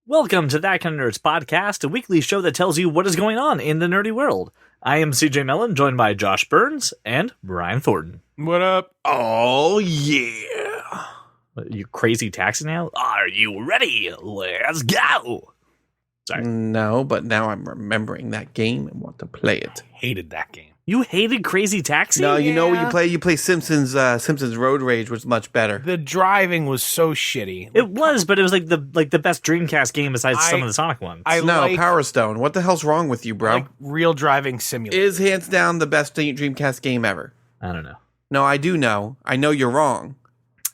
Welcome to That Kind of Nerds podcast, a weekly show that tells you what is going on in the nerdy world. I am CJ Mellon, joined by Josh Burns and Brian Thornton. What up? Oh, yeah. You crazy taxi now? Are you ready? Let's go! Sorry. No, but now I'm remembering that game and want to play it. Hated that game. You hated Crazy Taxi? No, you know what Yeah. you play? You play Simpsons Road Rage, which is much better. The driving was so shitty. It was, but it was like the best Dreamcast game besides some of the Sonic ones. No, like, Power Stone. What the hell's wrong with you, bro? like real driving simulator. Is hands down the best Dreamcast game ever. I don't know. No, I do know. I know you're wrong.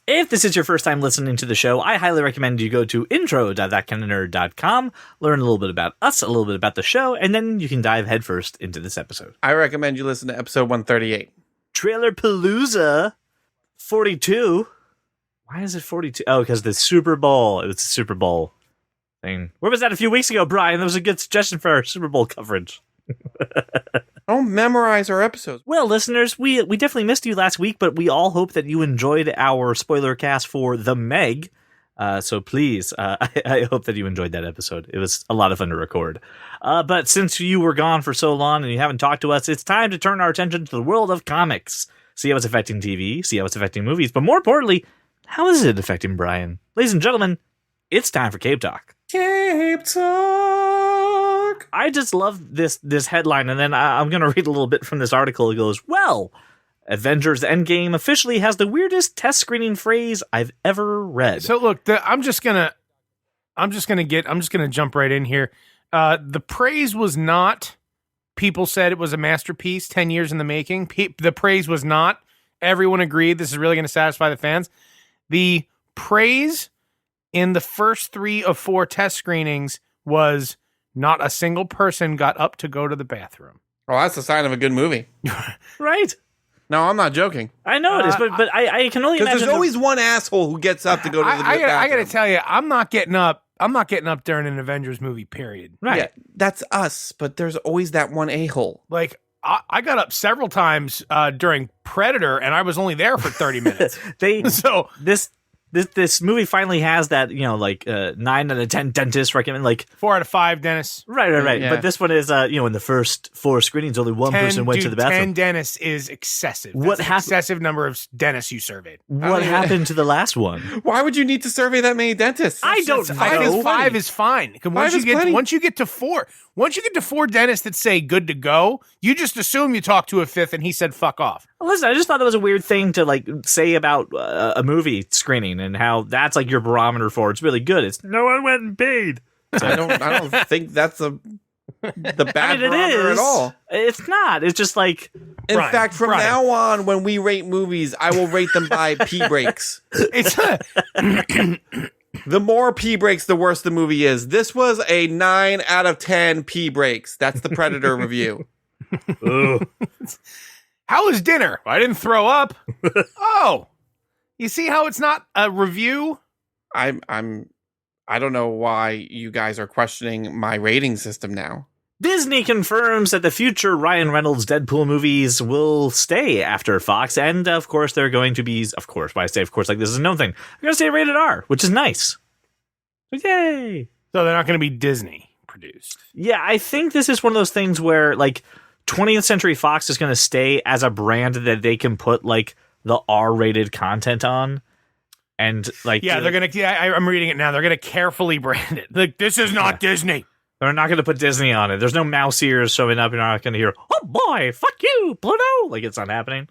If this is your first time listening to the show, I highly recommend you go to intro.thatkindofnerd.com, learn a little bit about us, a little bit about the show, and then you can dive headfirst into this episode. I recommend you listen to episode 138. Trailer Palooza 42. Why is it 42? Oh, because the Super Bowl. It was the Super Bowl thing. Where was that a few weeks ago, Brian? That was a good suggestion for our Super Bowl coverage. Don't memorize our episodes. Well, listeners, we definitely missed you last week, but we all hope that you enjoyed our spoiler cast for The Meg. So please, I hope that you enjoyed that episode. It was a lot of fun to record. But since you were gone for so long and you haven't talked to us, it's time to turn our attention to the world of comics. See how it's affecting TV, see how it's affecting movies, but more importantly, how is it affecting Brian? Ladies and gentlemen, it's time for Cape Talk. Cape Talk. I just love this headline, and then I'm going to read a little bit from this article. It goes, well, Avengers Endgame officially has the weirdest test screening phrase I've ever read. So look, I'm just gonna jump right in here. The praise was not. People said it was a masterpiece, 10 years in the making. The praise was not. Everyone agreed this is really going to satisfy the fans. The praise in the first 3 of 4 test screenings was not a single person got up to go to the bathroom. Oh, that's a sign of a good movie. Right? No, I'm not joking. I know it is, but I can only imagine. Because there's always one asshole who gets up to go to the bathroom. I gotta tell you, I'm not getting up during an Avengers movie, period. Right. Yeah, that's us, but there's always that one a-hole. Like, I got up several times during Predator, and I was only there for 30 minutes. So This movie finally has that, 9 out of 10 dentists recommend, 4 out of 5 dentists. Right. Yeah. But this one is, in the first 4 screenings, only one person went to the bathroom. 10 dentists is excessive. What That's an happened? excessive number of dentists you surveyed. What happened to the last one? Why would you need to survey that many dentists? I don't know. Five is fine. Five is plenty. Once you get to 4 dentists that say good to go, you just assume you talk to a 5th and he said fuck off. Listen, I just thought that was a weird thing to say about a movie screening and how that's like your barometer for it's really good. It's no one went and paid. I don't think that's the bad it barometer is at all. It's not. It's just like In Brian, fact, from Brian. now on, when we rate movies, I will rate them by pee breaks. It's The more pee breaks, the worse the movie is. This was a 9 out of 10 pee breaks. That's the Predator review. ugh. how was dinner? I didn't throw up. Oh, you see how it's not a review? I don't know why you guys are questioning my rating system now. Disney confirms that the future Ryan Reynolds Deadpool movies will stay after Fox, and of course they're going to be, of course, why I say of course like this is a known thing, they're going to stay rated R, which is nice. So yay! So they're not going to be Disney produced. Yeah, I think this is one of those things where 20th Century Fox is going to stay as a brand that they can put the R-rated content on. And They're gonna. Yeah, I'm reading it now. They're gonna carefully brand it. Like, this is not Disney. they're not going to put Disney on it. There's no mouse ears showing up. You're not going to hear, oh boy, fuck you, Pluto. It's not happening.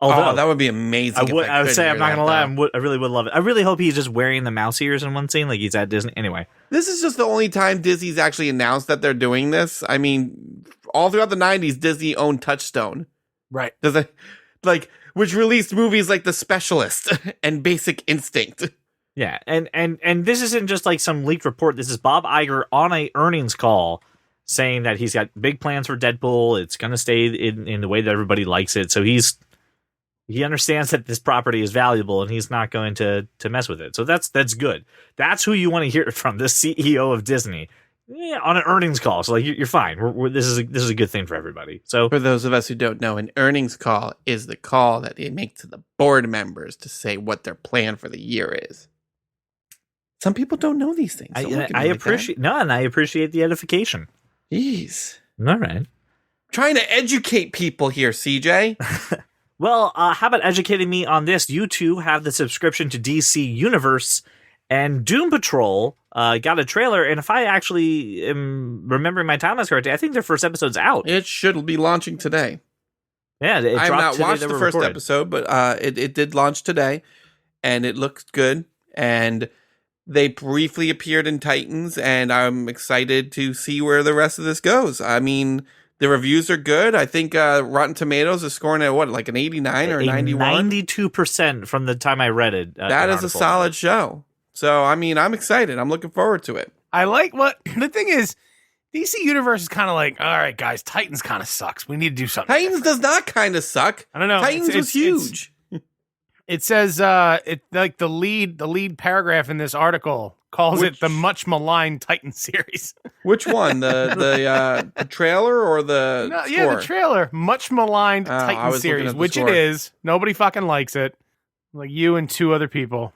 Although, that would be amazing. I would say, I'm not going to lie, I really would love it. I really hope he's just wearing the mouse ears in one scene, like he's at Disney. Anyway. This is just the only time Disney's actually announced that they're doing this. I mean, all throughout the 90s, Disney owned Touchstone. Right. Does it, which released movies like The Specialist and Basic Instinct. Yeah, and this isn't just some leaked report. This is Bob Iger on a earnings call saying that he's got big plans for Deadpool. It's going to stay in the way that everybody likes it. So he understands that this property is valuable and he's not going to mess with it. So that's good. That's who you want to hear from, the CEO of Disney. Yeah, on an earnings call. So you're fine. This is a good thing for everybody. So For those of us who don't know, an earnings call is the call that they make to the board members to say what their plan for the year is. Some people don't know these things. Don't look at me I like appreciate and I appreciate the edification. that. Jeez. All right. Trying to educate people here, CJ. Well, how about educating me on this? You two have the subscription to DC Universe, and Doom Patrol got a trailer. And if I actually am remembering my timelines correctly, I think their first episode's out. It should be launching today. Yeah, it I have dropped not today watched that the we're first recording. episode, but it did launch today, and it looks good. And they briefly appeared in Titans, and I'm excited to see where the rest of this goes. I mean, the reviews are good. I think Rotten Tomatoes is scoring at what, like an 89 or a 91? 92% from the time I read it. That is a solid show. So, I mean, I'm excited. I'm looking forward to it. I like what the thing is. DC Universe is kind of like, all right, guys, Titans kind of sucks. We need to do something. Titans does not kind of suck. I don't know. Titans was huge. It says it like the lead paragraph in this article calls it the much maligned Titan series. Which one? The trailer or the No, score? yeah, the trailer. Much maligned I Titan was looking series, at the which score. it is. Nobody fucking likes it. Like you and two other people.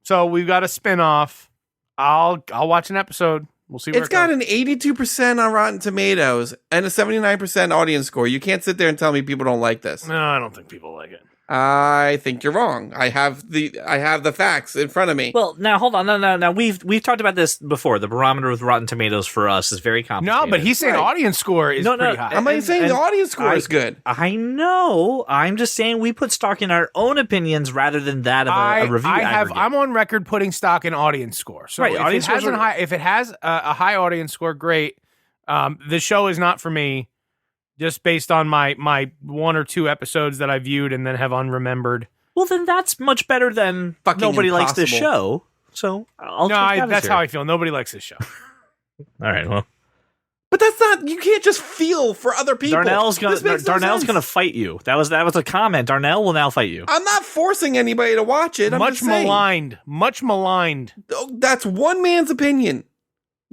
So we've got a spin-off. I'll watch an episode. We'll see where It's it got goes. an 82% on Rotten Tomatoes and a 79% audience score. You can't sit there and tell me people don't like this. No, I don't think people like it. I think you're wrong. I have the facts in front of me. Well, now hold on. No. We've talked about this before. The barometer with Rotten Tomatoes for us is very complicated. No, but he's saying Right. audience score is pretty high. I'm not saying the audience score is good. I know. I'm just saying we put stock in our own opinions rather than that of a review. aggregate. I'm on record putting stock in audience score. So Right, if audience it has scores are- if it has a high audience score, great. The show is not for me, just based on my one or two episodes that I viewed and then have unremembered. Well, then that's much better than Fucking nobody likes this impossible. show. So I'll No, take that as that's here. how I feel. Nobody likes this show. All right. Well, But that's not. You can't just feel for other people. Darnell's gonna This makes no sense. fight you. That was a comment. Darnell will now fight you. I'm not forcing anybody to watch it. I'm Much just saying. maligned. Much maligned. Oh, that's one man's opinion.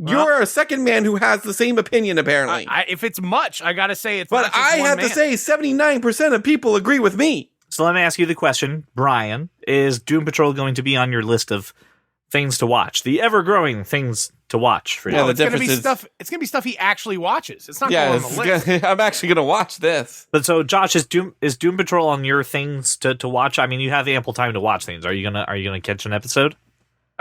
You're a second man who has the same opinion, apparently. If it's much, I gotta say it's. but not just I one have man. to say, 79% of people agree with me. So let me ask you the question, Brian: is Doom Patrol going to be on your list of things to watch? The ever-growing things to watch for you. Yeah, No, the it's gonna be difference is- stuff. It's gonna be stuff he actually watches. It's not Yeah, going on the list. I'm actually going to watch this. But so, Josh, is Doom Patrol on your things to watch? I mean, you have ample time to watch things. Are you gonna catch an episode?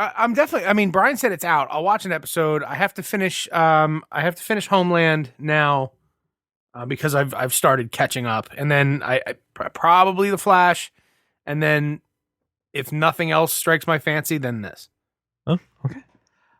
I'm definitely. I mean, Brian said it's out. I'll watch an episode. I have to finish. I have to finish Homeland now because I've started catching up, and then I probably The Flash, and then if nothing else strikes my fancy, then this. Oh, okay.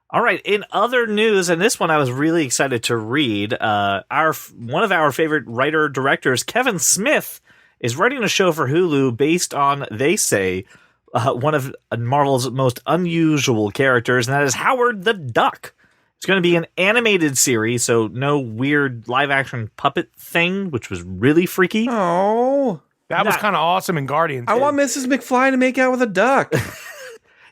All right. In other news, and this one I was really excited to read. One of our favorite writer directors, Kevin Smith, is writing a show for Hulu based on, they say, one of Marvel's most unusual characters, and that is Howard the Duck. It's going to be an animated series, so no weird live-action puppet thing, which was really freaky. Oh, That was Nah. kind of awesome in Guardians. I want Mrs. McFly to make out with a duck.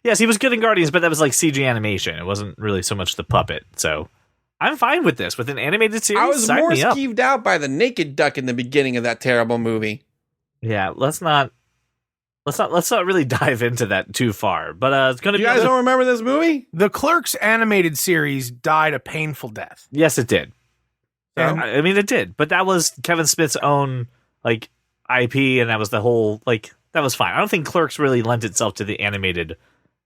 Yes, he was good in Guardians, but that was like CG animation. It wasn't really so much the puppet. So I'm fine with this. With an animated series, I was sign more me up. skeeved out by the naked duck in the beginning of that terrible movie. Yeah, let's not really dive into that too far. But it's going to You be. guys don't remember this movie? The Clerks animated series died a painful death. Yes, it did. And I mean, it did. But that was Kevin Smith's own like IP, and that was the whole like that was fine. I don't think Clerks really lent itself to the animated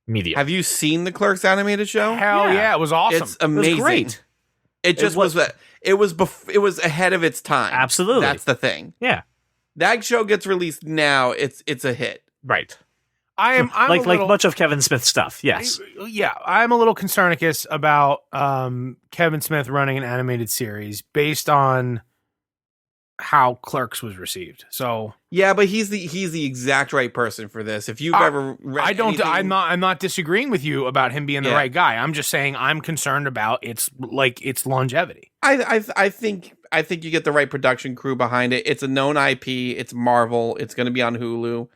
media. Have you seen the Clerks animated show? hell Yeah. yeah, it was awesome. It's amazing. It was great. It just was- was. It was ahead of its time. Absolutely. That's the thing. Yeah, That show gets released now. It's a hit. right. I'm like a little, much of Kevin Smith's stuff. Yes. Yeah, I'm a little concernicus about Kevin Smith running an animated series based on how Clerks was received. So Yeah, but he's the exact right person for this. If you've ever read I don't. anything- I'm not disagreeing with you about him being the Yeah. right guy. I'm just saying I'm concerned about its longevity. I think you get the right production crew behind it. It's a known IP. It's Marvel. It's going to be on Hulu.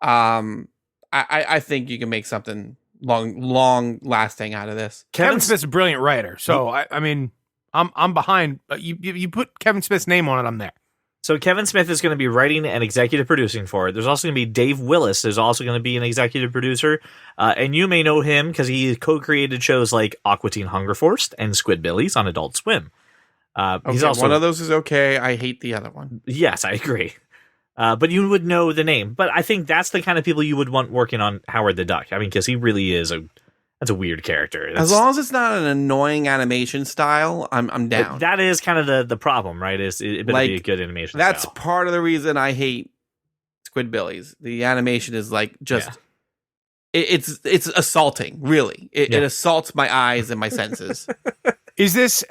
I think you can make something long lasting out of this. Kevin Smith's a brilliant writer, so I mean, I'm behind. You put Kevin Smith's name on it, I'm there. So Kevin Smith is going to be writing and executive producing for it. There's also going to be Dave Willis. There's also going to be an executive producer. And you may know him because he co-created shows like Aqua Teen Hunger Force and Squidbillies on Adult Swim. He's also one of those is okay. I hate the other one. Yes, I agree. But you would know the name. But I think that's the kind of people you would want working on Howard the Duck. I mean, because he really is that's a weird character. As long as it's not an annoying animation style, I'm down. That is kind of the problem, right? It better be a good animation That's style. part of the reason I hate Squidbillies. The animation is like just it's assaulting, really. It assaults my eyes and my senses. Is this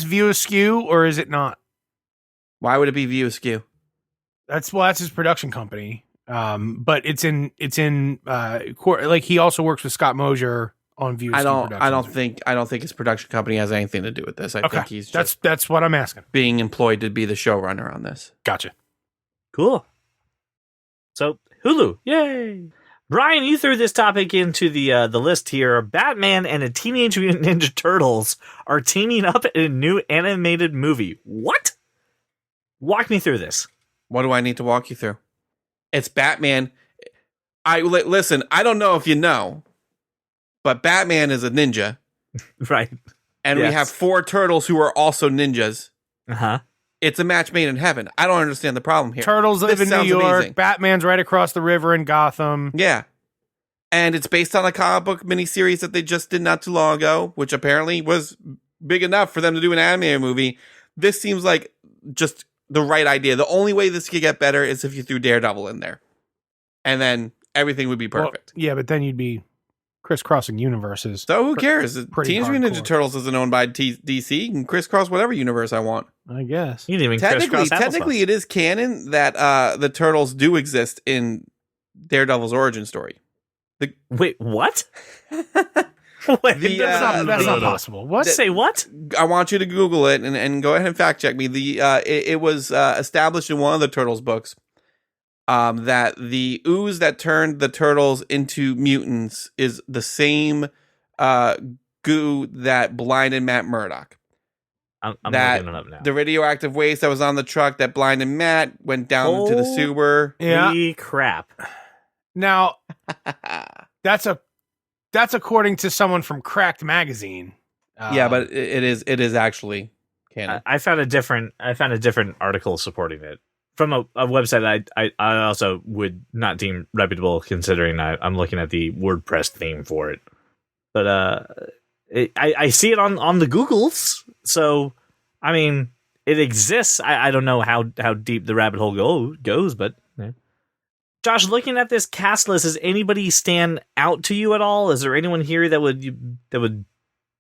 View Askew or is it not? Why would it be View Askew? That's his production company. But it's in like he also works with Scott Mosier on View Askew Productions. I don't think his production company has anything to do with this. I think he's just that's what I'm asking. Being employed to be the showrunner on this. Gotcha. Cool. So Hulu, yay! Brian, you threw this topic into the list here. Batman and a Teenage Mutant Ninja Turtles are teaming up in a new animated movie. What? Walk me through this. What do I need to walk you through? It's Batman. Listen, I don't know if you know, but Batman is a ninja. Right. And we have 4 turtles who are also ninjas. Uh-huh. It's a match made in heaven. I don't understand the problem here. Turtles live in New York. Amazing. Batman's right across the river in Gotham. Yeah. And it's based on a comic book miniseries that they just did not too long ago, which apparently was big enough for them to do an animated movie. This seems like just the right idea. The only way this could get better is if you threw Daredevil in there. And then everything would be perfect. Well, yeah, but then you'd be crisscrossing universes. So who cares? Teenage Mutant Ninja Turtles isn't owned by DC. You can crisscross whatever universe I want. I guess. You didn't even technically it is canon that the Turtles do exist in Daredevil's origin story. Wait, what? Wait, that's not possible. What? Say what? I want you to Google it and go ahead and fact check me. It was established in one of the Turtles books that the ooze that turned the Turtles into mutants is the same goo that blinded Matt Murdock. I'm looking it up now. The radioactive waste that was on the truck that blinded Matt went down into the sewer. Yeah. Crap. Now, that's according to someone from Cracked Magazine. Yeah, but it is actually canon. I found a different article supporting it from a website I also would not deem reputable, considering I'm looking at the WordPress theme for it. But I see it on the Googles, so I mean it exists. I don't know how deep the rabbit hole goes, but. Yeah. Josh, looking at this cast list, does anybody stand out to you at all? Is there anyone here that would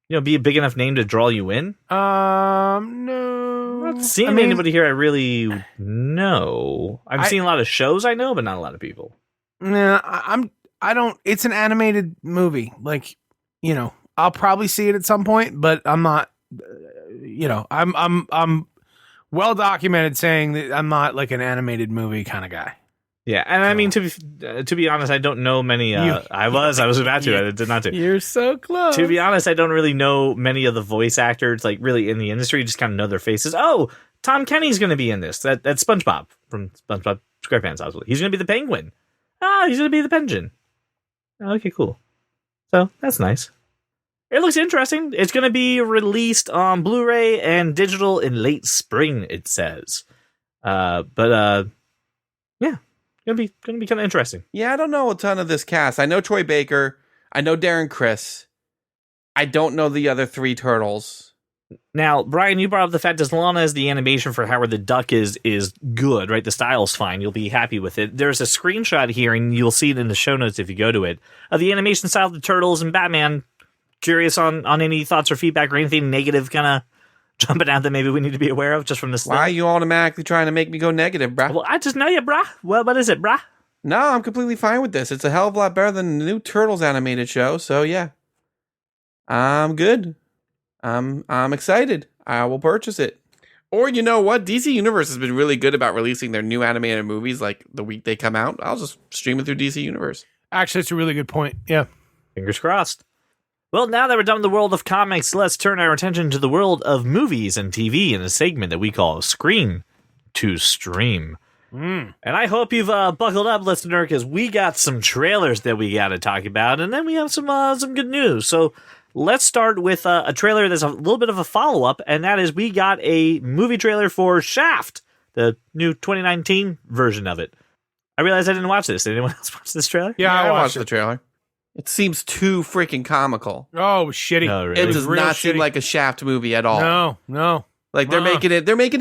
be a big enough name to draw you in? No. I'm not seeing anybody here I really know. I've seen a lot of shows I know, but not a lot of people. Nah, I don't. It's an animated movie. Like, I'll probably see it at some point, but I'm not. I'm well documented saying that I'm not like an animated movie kind of guy. Yeah, and I mean to be honest, I don't know many. I was about to. I did not to. You're so close. To be honest, I don't really know many of the voice actors, like really in the industry. Just kind of know their faces. Oh, Tom Kenny's going to be in this. That's SpongeBob from SpongeBob SquarePants. Obviously, he's going to be the Penguin. He's going to be the Penguin. Okay, cool. So that's nice. It looks interesting. It's going to be released on Blu-ray and digital in late spring. It says, yeah. Gonna be kind of interesting. Yeah, I don't know a ton of this cast. I know Troy Baker. I know Darren Criss. I don't know the other 3 turtles. Now, Brian, you brought up the fact as long as the animation for Howard the Duck is good, right? The style's fine. You'll be happy with it. There's a screenshot here, and you'll see it in the show notes if you go to it, of the animation style of the Turtles and Batman. Curious on any thoughts or feedback or anything negative kind of jumping out that maybe we need to be aware of just from this. Why are you automatically trying to make me go negative, brah? Well, I just know you, brah. Well, what is it, brah? No, I'm completely fine with this. It's a hell of a lot better than the new Turtles animated show. So yeah, I'm good. I'm excited. I will purchase it. Or you know what? DC Universe has been really good about releasing their new animated movies like the week they come out. I'll just stream it through DC Universe. Actually, it's a really good point. Yeah. Fingers crossed. Well, now that we're done with the world of comics, let's turn our attention to the world of movies and TV in a segment that we call Screen to stream. Mm. And I hope you've buckled up, listener, because we got some trailers that we got to talk about, and then we have some good news. So let's start with a trailer that's a little bit of a follow-up, and that is we got a movie trailer for Shaft, the new 2019 version of it. I realized I didn't watch this. Did anyone else watch this trailer? Yeah, I I watched watched the trailer. It seems too freaking comical. Oh, shitty. No, really? It does real not seem shitty. like a Shaft movie at all. No. Like they're making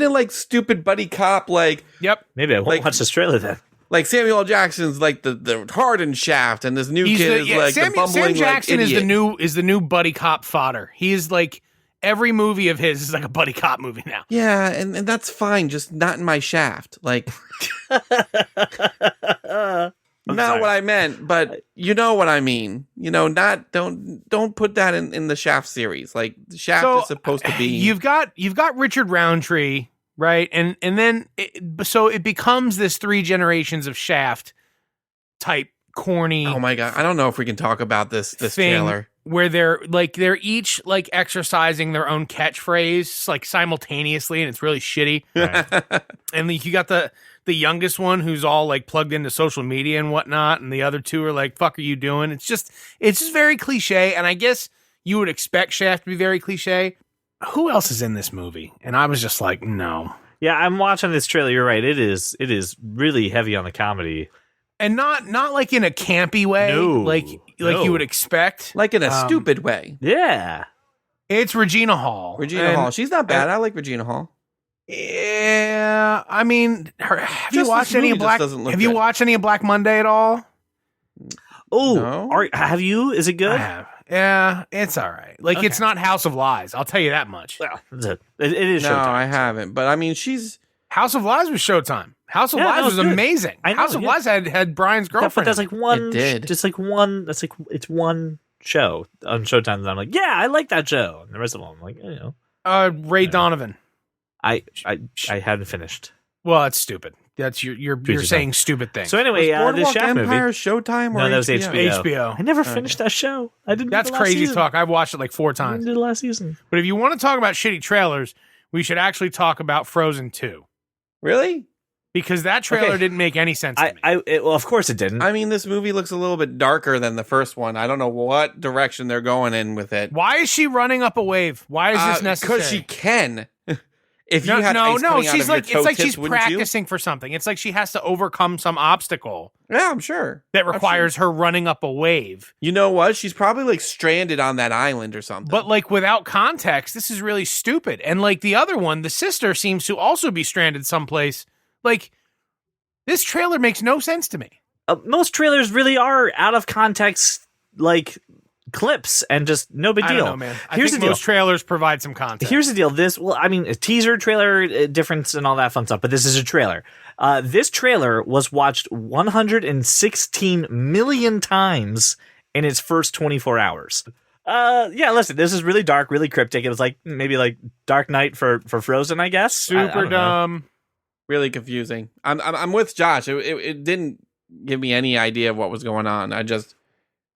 it like stupid buddy cop, like Yep. Maybe I won't watch this trailer then. like Samuel L. Jackson's like the hardened Shaft, and this new kid is like the bumbling Sam Jackson like, idiot. is the new buddy cop fodder. He is like every movie of his is like a buddy cop movie now. Yeah, and that's fine, just not in my Shaft. Like not sorry. what I meant, but you know what I mean. You know, don't put that in the Shaft series. Like Shaft is supposed to be. You've got Richard Roundtree, right? And then so it becomes this 3 generations of Shaft type corny. Oh my god, I don't know if we can talk about this thing trailer. where they're each like exercising their own catchphrase like simultaneously, and it's really shitty. Right. And like, you got the youngest one who's all like plugged into social media and whatnot, and the other 2 are like, "Fuck, are you doing?" It's just very cliche, and I guess you would expect Shaft to be very cliche. Who else is in this movie? And I was just like, no. Yeah, I'm watching this trailer. You're right. It is really heavy on the comedy. And not like in a campy way, No. like No. you would expect. Like in a stupid way. Yeah. It's Regina Hall. Regina Hall. She's not bad. I like Regina Hall. Yeah, I mean, have you Just watched this any movie of just Black? doesn't look Have you good. watched any of Black Monday at all? Oh, No. have you? Is it I good? have. Yeah, it's all right. Like it's not House of Lies. I'll tell you that much. Well, it is No, Showtime. I haven't. But I mean, she's House of Lies was Showtime. House of Yeah, Lies no, was it's good. amazing. I know, House of yeah. Lies had Brian's But girlfriend. that's like one. It did. Just like one. That's like it's one show on Showtime. And I'm like, yeah, I like that show. And the rest of them, I'm like, Ray Donovan. I hadn't finished. Well, that's stupid. That's you're Preach saying stupid things. So anyway, was this Boardwalk Shaft Empire movie. Showtime or No, that was HBO? HBO. I never finished that show. I didn't. That's do the last crazy season. talk. I've watched it like 4 I times. didn't do the last season. But if you want to talk about shitty trailers, we should actually talk about Frozen 2. Really? Because that trailer Okay. didn't make any sense to me. Well, of course it didn't. I mean, this movie looks a little bit darker than the first one. I don't know what direction they're going in with it. Why is she running up a wave? Why is this necessary? Because she can. If you no, had no, ice no. coming out She's of your like, it's toe like tips, she's wouldn't you? practicing for something. It's like she has to overcome some obstacle Yeah, I'm sure. that requires her running up a wave. You know what? She's probably like stranded on that island or something. But like without context, this is really stupid. And like the other one, the sister seems to also be stranded someplace. Like this trailer makes no sense to me. Most trailers really are out of context, like clips, and just no big I deal. don't know, man. I Here's think the deal. most trailers provide some context. Here's the deal. A teaser, trailer, difference, and all that fun stuff. But this is a trailer. This trailer was watched 116 million times in its first 24 hours. Yeah, listen, this is really dark, really cryptic. It was like maybe like Dark Knight for Frozen, I guess. I super don't know. dumb. really confusing. I'm with Josh. It didn't give me any idea of what was going on. I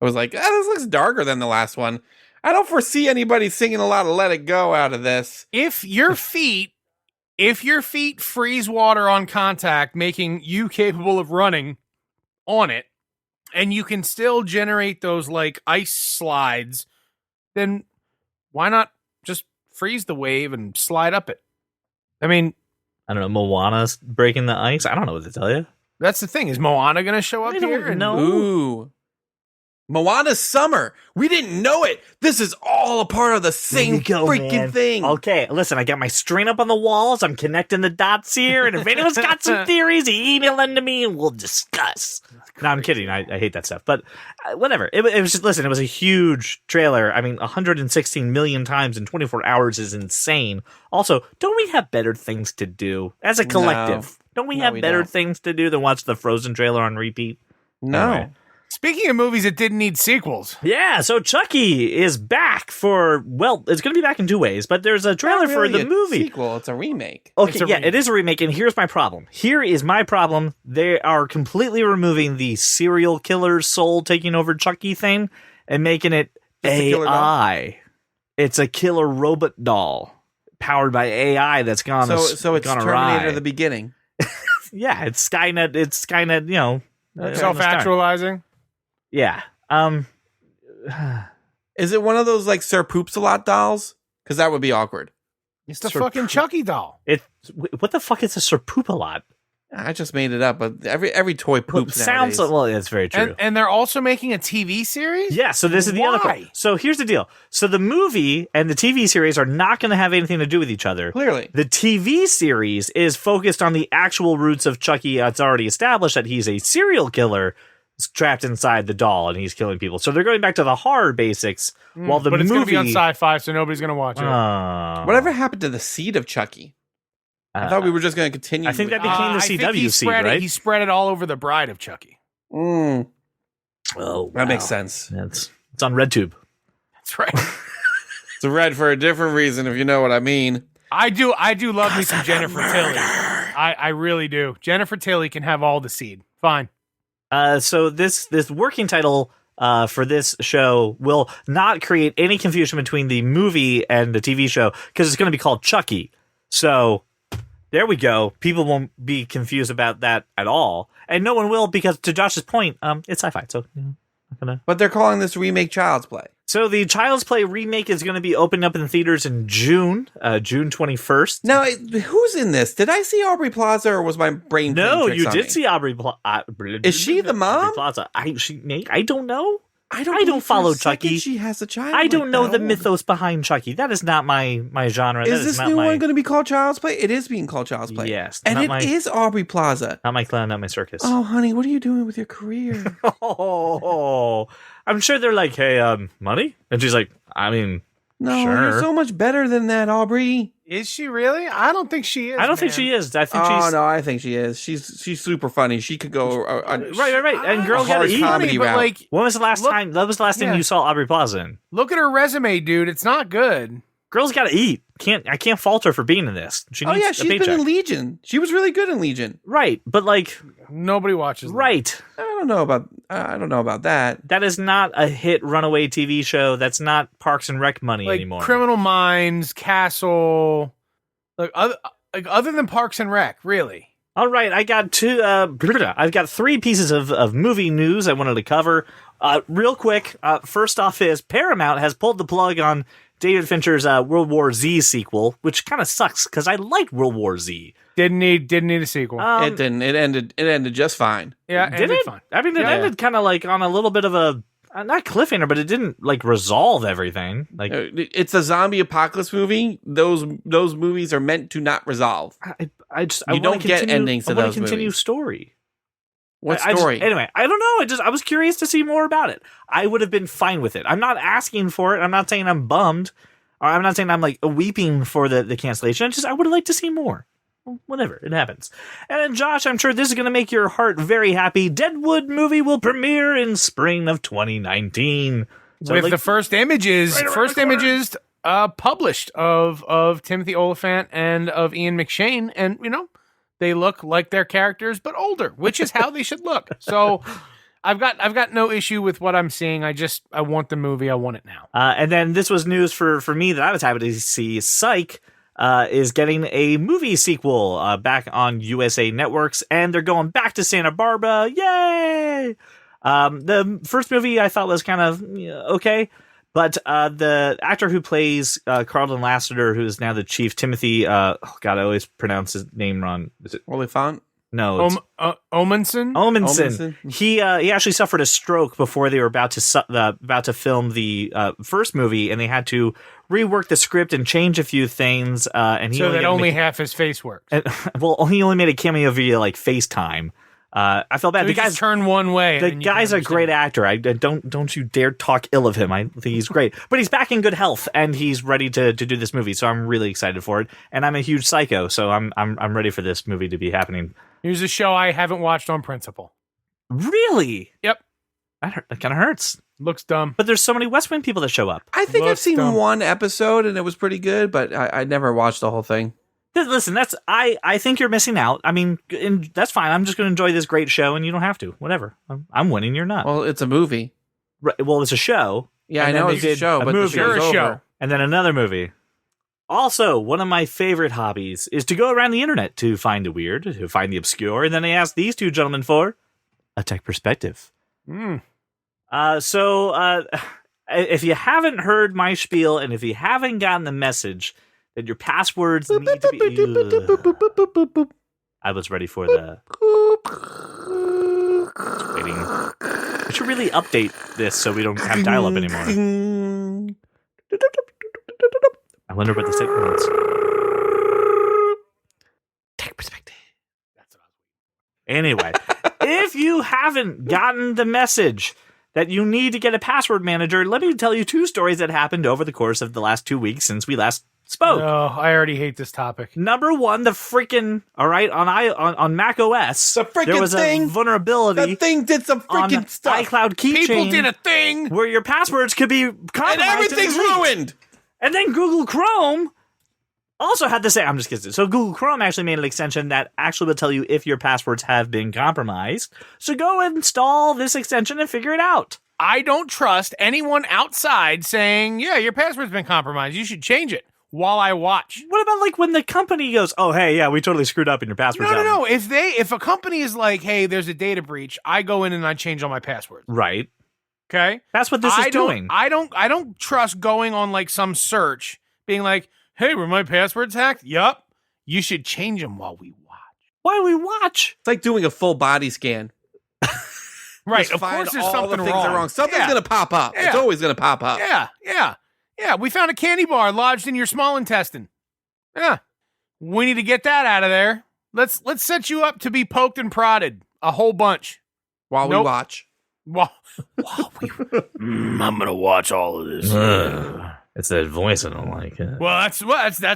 was like, this looks darker than the last one. I don't foresee anybody singing a lot of "Let It Go" out of this. If your feet freeze water on contact, making you capable of running on it, and you can still generate those like ice slides, then why not just freeze the wave and slide up it? I mean, I don't know. Moana's breaking the ice. I don't know what to tell you. that's the thing. Is Moana going to show up I don't here? And- know. Ooh. Moana's summer. We didn't know it. This is all a part of the There same you go, freaking man. thing. Okay, listen, I got my string up on the walls. I'm connecting the dots here. And if anyone's got some theories, email them to me and we'll discuss. No, I'm kidding. I hate that stuff. But whatever. It was just, listen, it was a huge trailer. I mean, 116 million times in 24 hours is insane. Also, don't we have better things to do as a collective? Don't we No, have we better don't. things to do than watch the Frozen trailer on repeat? No. Anyway. Speaking of movies that didn't need sequels, Yeah, so Chucky is back for, well, it's going to be back in 2 ways, but there's a trailer Not for really the a movie. sequel. It's a remake. Okay, It's a yeah, remake. it is a remake, and here's my problem. Here is my problem. They are completely removing the serial killer soul taking over Chucky thing and making it Just a killer doll? AI. It's a killer robot doll. powered by AI that's gone. So it's gone Terminator awry. the beginning. Yeah, it's Skynet. It's Skynet. You know, Self-actualizing. Yeah. Is it one of those like Sir Poops-a-Lot dolls? Because that would be awkward. It's the Sir fucking Chucky doll. What the fuck is a Sir Poop-a-Lot? I just made it up, but every toy poops Sounds nowadays. well. That's very true. And they're also making a TV series? Yeah, so this is the other Why? part. So here's the deal. So the movie and the TV series are not going to have anything to do with each other. Clearly. The TV series is focused on the actual roots of Chucky. It's already established that he's a serial killer trapped inside the doll and he's killing people. So they're going back to the horror basics while the but it's movie... going to be on Sci-Fi, so nobody's going to watch it. Whatever happened to the seed of Chucky? I thought we were just going to continue. I think that with- became the I think CW seed, right? He spread it all over the Bride of Chucky. Mm, Oh, that makes sense. It's on RedTube. That's right. It's red for a different reason, if you know what I mean. I do love me some Jennifer Tilly. I really do. Jennifer Tilly can have all the seed. Fine. So this working title for this show will not create any confusion between the movie and the TV show because it's going to be called Chucky. So there we go. People won't be confused about that at all, and no one will because, to Josh's point, it's sci-fi. So not gonna. But they're calling this remake Child's Play. So the Child's Play remake is going to be opening up in the theaters in June 21st. Now, who's in this? Did I see Aubrey Plaza, or was my brain? No, playing tricks you on did me? see Aubrey. Is she the mom? Aubrey Plaza. I don't know. I don't believe for follow a second Chucky. She has a child. I don't like know that the old. mythos behind Chucky. That is not my genre. Is this not new my, one going to be called Child's Play? It is being called Child's Play. Yes, and not it is my- Aubrey Plaza. Not my clown, not my circus. Oh, honey, what are you doing with your career? Oh, I'm sure they're like, hey, money? And she's like, I mean, No, Sure. you're so much better than that, Aubrey. Is she really? I don't think she is. I don't think man. she is. I think Oh she's no, I think she is. She's super funny. She could go right. And girl a gotta hard eat. comedy but route. like, When was the last Look- time? That was the last thing Yeah. you saw Aubrey Plaza in. look at her resume, dude. It's not good. Girl's got to eat. I can't fault her for being in this. She Oh needs yeah, a she's paycheck. been in Legion. She was really good in Legion. Right, but like, Nobody watches. them. right. I don't know about that. That is not a hit runaway TV show. That's not Parks and Rec money Like anymore. Criminal Minds, Castle, other than Parks and Rec, really. All right, I got two. I've got three pieces of movie news I wanted to cover. Real quick. First off, is Paramount has pulled the plug on David Fincher's World War Z sequel, which kind of sucks because I liked World War Z. Didn't need a sequel. It didn't. It ended just fine. yeah, Did ended it? fine. I mean, it Yeah. ended kind of like on a little bit of a not cliffhanger, but it didn't like resolve everything. Like It's a zombie apocalypse movie. Those movies are meant to not resolve. I just You I don't wanna get continue, endings to I wanna those continue movies. story. What I just- story? anyway, I don't know. I was curious to see more about it. I would have been fine with it. I'm not asking for it. I'm not saying I'm bummed. Or I'm not saying I'm like weeping for the cancellation. I would have liked to see more. Whatever, it happens. And then Josh, I'm sure this is going to make your heart very happy. Deadwood movie will premiere in spring of 2019. So With like, the first images, Right around the corner. published of Timothy Oliphant and of Ian McShane, and they look like their characters but older, which is how they should look. So I've got no issue with what I'm seeing. I want the movie. I want it now. and then this was news for me that I was happy to see. Psych is getting a movie sequel back on USA Networks, and they're going back to Santa Barbara. Yay! The first movie I thought was kind of okay, but the actor who plays Carlton Lassiter, who is now the chief, Timothy, I always pronounce his name wrong. Is it? Oliphant? No, it's Omenson. Omenson. Omenson. He actually suffered a stroke before they were about to film the first movie, and they had to rework the script and change a few things. And he So that only made, half his face works. he only made a cameo via like FaceTime. I felt bad. So The he just guy's turned one way. and the then you can guy's a understand. great actor. I don't you dare talk ill of him. I think he's great, but he's back in good health and he's ready to do this movie. So I'm really excited for it. And I'm a huge psycho, so I'm ready for this movie to be happening. Here's a show I haven't watched on principle. Really? Yep. That kind of hurts. Looks dumb. But there's so many West Wing people that show up. I think I've Looks seen dumb. one episode and it was pretty good, but I never watched the whole thing. Listen, I think you're missing out. I mean, and that's fine. I'm just going to enjoy this great show, and you don't have to. Whatever. I'm winning. You're not. Well, it's a movie. Well, it's a show. Yeah, And I then know they it's a did show, a but movie. the show's You're a over. show. And then another movie. Also, one of my favorite hobbies is to go around the internet to find the weird, to find the obscure, and then I ask these two gentlemen for a tech perspective. So, if you haven't heard my spiel, and if you haven't gotten the message that your passwords need to be... I was ready for the... Just waiting. We should really update this so we don't have dial-up anymore. I wonder what the signal is. Tech perspective. That's what I was. Anyway, if you haven't gotten the message that you need to get a password manager, let me tell you 2 stories that happened over the course of the last 2 weeks since we last spoke. Oh, I already hate this topic. Number 1, the freaking, all right, on Mac OS, the freaking there was thing, a vulnerability. The thing did some freaking stuff. iCloud keychain. People did a thing where your passwords could be compromised. And everything's ruined. And then Google Chrome also had the same. I'm just kidding. So Google Chrome actually made an extension that actually will tell you if your passwords have been compromised. So go install this extension and figure it out. I don't trust anyone outside saying, yeah, your password's been compromised. You should change it while I watch. What about like when the company goes, oh, hey, yeah, we totally screwed up in your passwords. No. If a company is like, hey, there's a data breach, I go in and I change all my passwords. Right. Okay? That's what this is doing. I don't trust going on like some search, being like, hey, were my passwords hacked? Yup. You should change them while we watch. Why we watch? It's like doing a full body scan. Right. Just Of find course there's all something the things are wrong. Something's Yeah. going to pop up. Yeah. It's always going to pop up. Yeah. We found a candy bar lodged in your small intestine. Yeah. We need to get that out of there. Let's set you up to be poked and prodded a whole bunch. While we Nope. watch. While I'm gonna watch all of this. It's that voice I don't like. Well, that's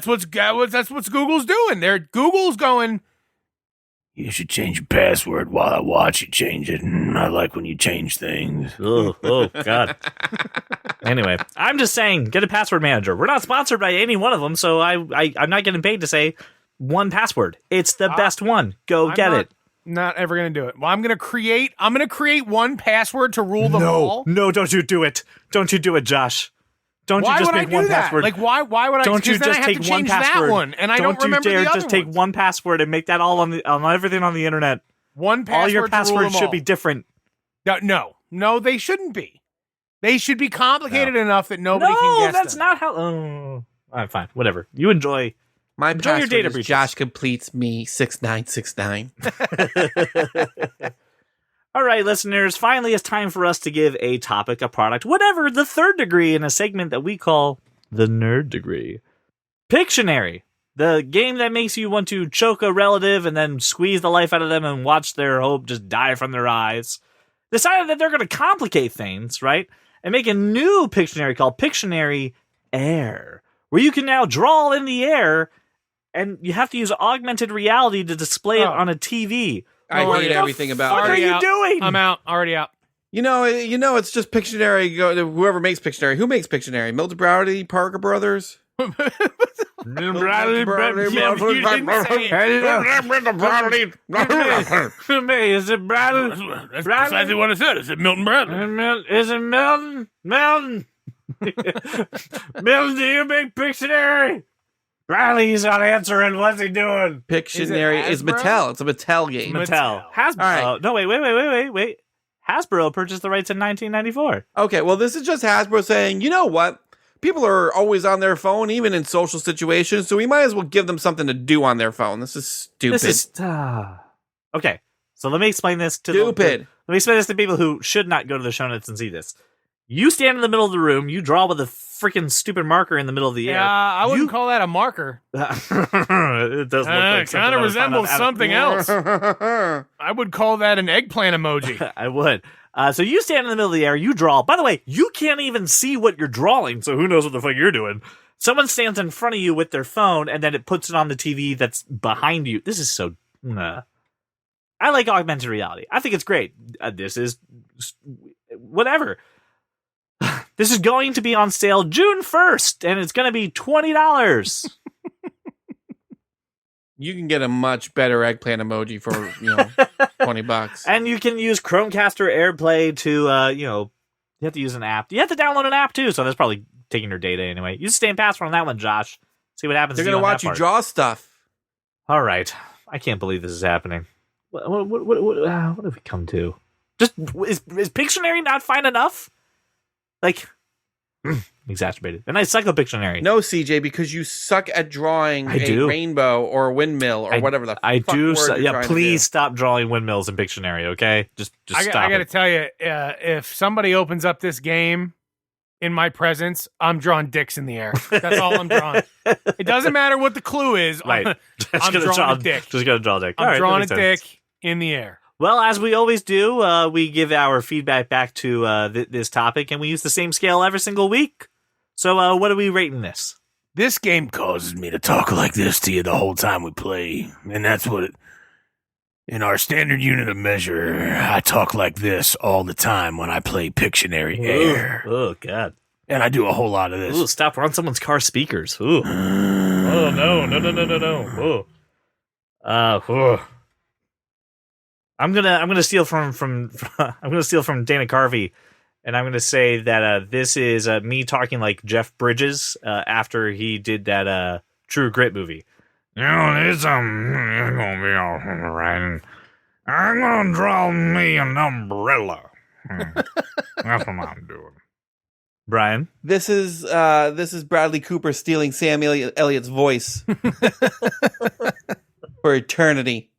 what's Google's doing. Google's going, you should change your password while I watch you change it. I like when you change things. Oh God. Anyway, I'm just saying, get a password manager. We're not sponsored by any one of them, so I'm not getting paid to say one password. It's the best one. Go get it. Not ever gonna do it. Well, I'm gonna create one password to rule them all. No, don't you do it. Don't you do it, Josh. Don't you just make one password. Like why would I? Don't you just take one password? That one, and I don't remember you dare the other just take ones. one password and make that all on everything on the internet. One password. All your passwords should should be different. No, they shouldn't be. They should be complicated enough that nobody can guess. No, that's them. not how. All right, fine, whatever. You enjoy. My Enjoy your password data is breaches. Josh completes me 6969. All right, listeners, finally it's time for us to give a topic, a product, whatever, the third degree in a segment that we call the nerd degree. Pictionary, the game that makes you want to choke a relative and then squeeze the life out of them and watch their hope just die from their eyes, decided that they're going to complicate things, right? And make a new Pictionary called Pictionary Air, where you can now draw in the air and you have to use augmented reality to display it on a TV. I hate everything about What it. are you doing? I'm out. Already out. You know, it's just Pictionary. Whoever makes Pictionary. Who makes Pictionary? Milton Bradley, Parker Brothers? Is it Bradley? That's precisely what I said. Is it Milton Bradley? Is it Milton? Milton, do you make Pictionary? Bradley's not answering. What's he doing? Pictionary is Hasbro? Mattel. It's a Mattel game. Mattel. Hasbro. All right. No, wait. Hasbro purchased the rights in 1994. Okay, well, this is just Hasbro saying, you know what? People are always on their phone, even in social situations, so we might as well give them something to do on their phone. This is stupid. Okay, so let me explain this to Stupid. let me explain this to people who should not go to the show notes and see this. You stand in the middle of the room, you draw with a freaking stupid marker in the middle of the air. Yeah, I wouldn't call that a marker. It does look like It kind of resembles something else. That's I would call that an eggplant emoji. I would. So you stand in the middle of the air, you draw. By the way, you can't even see what you're drawing, so who knows what the fuck you're doing. Someone stands in front of you with their phone, and then it puts it on the TV that's behind you. This is so... I like augmented reality. I think it's great. This is... whatever. This is going to be on sale June 1st, and it's going to be $20. You can get a much better eggplant emoji for, $20. And you can use Chromecast or AirPlay to, you have to use an app. You have to download an app, too, so that's probably taking your data anyway. Use the same password on that one, Josh. See what happens. They're going gonna to watch you draw stuff. All right. I can't believe this is happening. What have we come to? Just is Pictionary not fine enough? Like, exacerbated. And I suck at Pictionary. No, CJ, because you suck at drawing rainbow or a windmill or whatever the I fuck do. word you're trying Please to do. stop drawing windmills in Pictionary, okay? Just stop. I got to tell you, if somebody opens up this game in my presence, I'm drawing dicks in the air. That's all I'm drawing. It doesn't matter what the clue is. Right. I'm drawing a dick. Just gonna draw a dick. I'm drawing a dick in the air. Well, as we always do, we give our feedback back to this topic, and we use the same scale every single week. So, what are we rating this? This game causes me to talk like this to you the whole time we play, and that's what in our standard unit of measure, I talk like this all the time when I play Pictionary Air. Oh, God. And I do a whole lot of this. Ooh, stop on someone's car speakers. Ooh. Oh, no. Oh. I'm gonna steal from I'm gonna steal from Dana Carvey, and I'm gonna say that this is me talking like Jeff Bridges after he did that True Grit movie. You know, it's gonna be all right. I'm gonna draw me an umbrella. That's what I'm doing. Brian, This is Bradley Cooper stealing Sam Elliott's voice for eternity.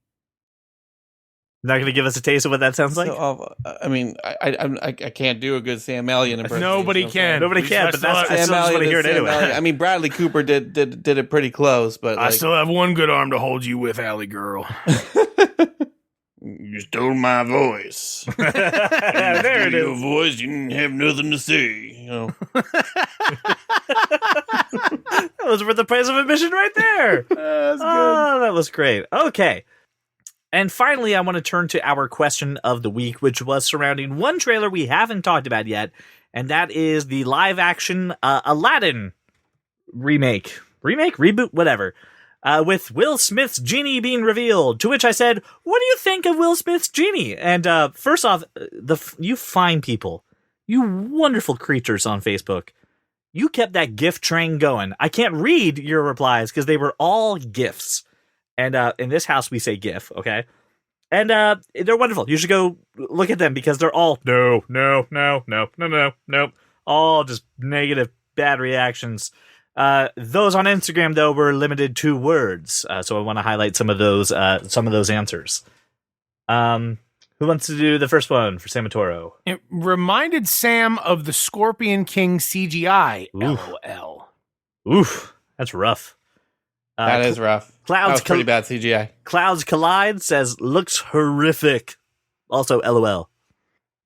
not gonna give us a taste of what that sounds like. So, I mean, I can't do a good Sam Elliott impersonation. Nobody can. Nobody can, but I Sam still just want to hear it Sam anyway. Elliott. I mean, Bradley Cooper did it pretty close, but I still have one good arm to hold you with, Alley Girl. You stole my voice. There it Your is. voice, you didn't have nothing to say. You know. That was worth the price of admission right there. Oh, that was great. Okay. And finally, I want to turn to our question of the week, which was surrounding one trailer we haven't talked about yet, and that is the live-action Aladdin remake. Remake? Reboot? Whatever. With Will Smith's Genie being revealed, to which I said, what do you think of Will Smith's Genie? And first off, you fine people, you wonderful creatures on Facebook, you kept that GIF train going. I can't read your replies because they were all GIFs. And in this house, we say GIF, okay? And they're wonderful. You should go look at them because they're all, no. All just negative, bad reactions. Those on Instagram, though, were limited to words. So I want to highlight some of those answers. Who wants to do the first one for Samatoro? It reminded Sam of the Scorpion King CGI. Oof. LOL. Oof, that's rough. That is rough. Clouds that was pretty bad CGI. Clouds Collide says, looks horrific. Also, LOL.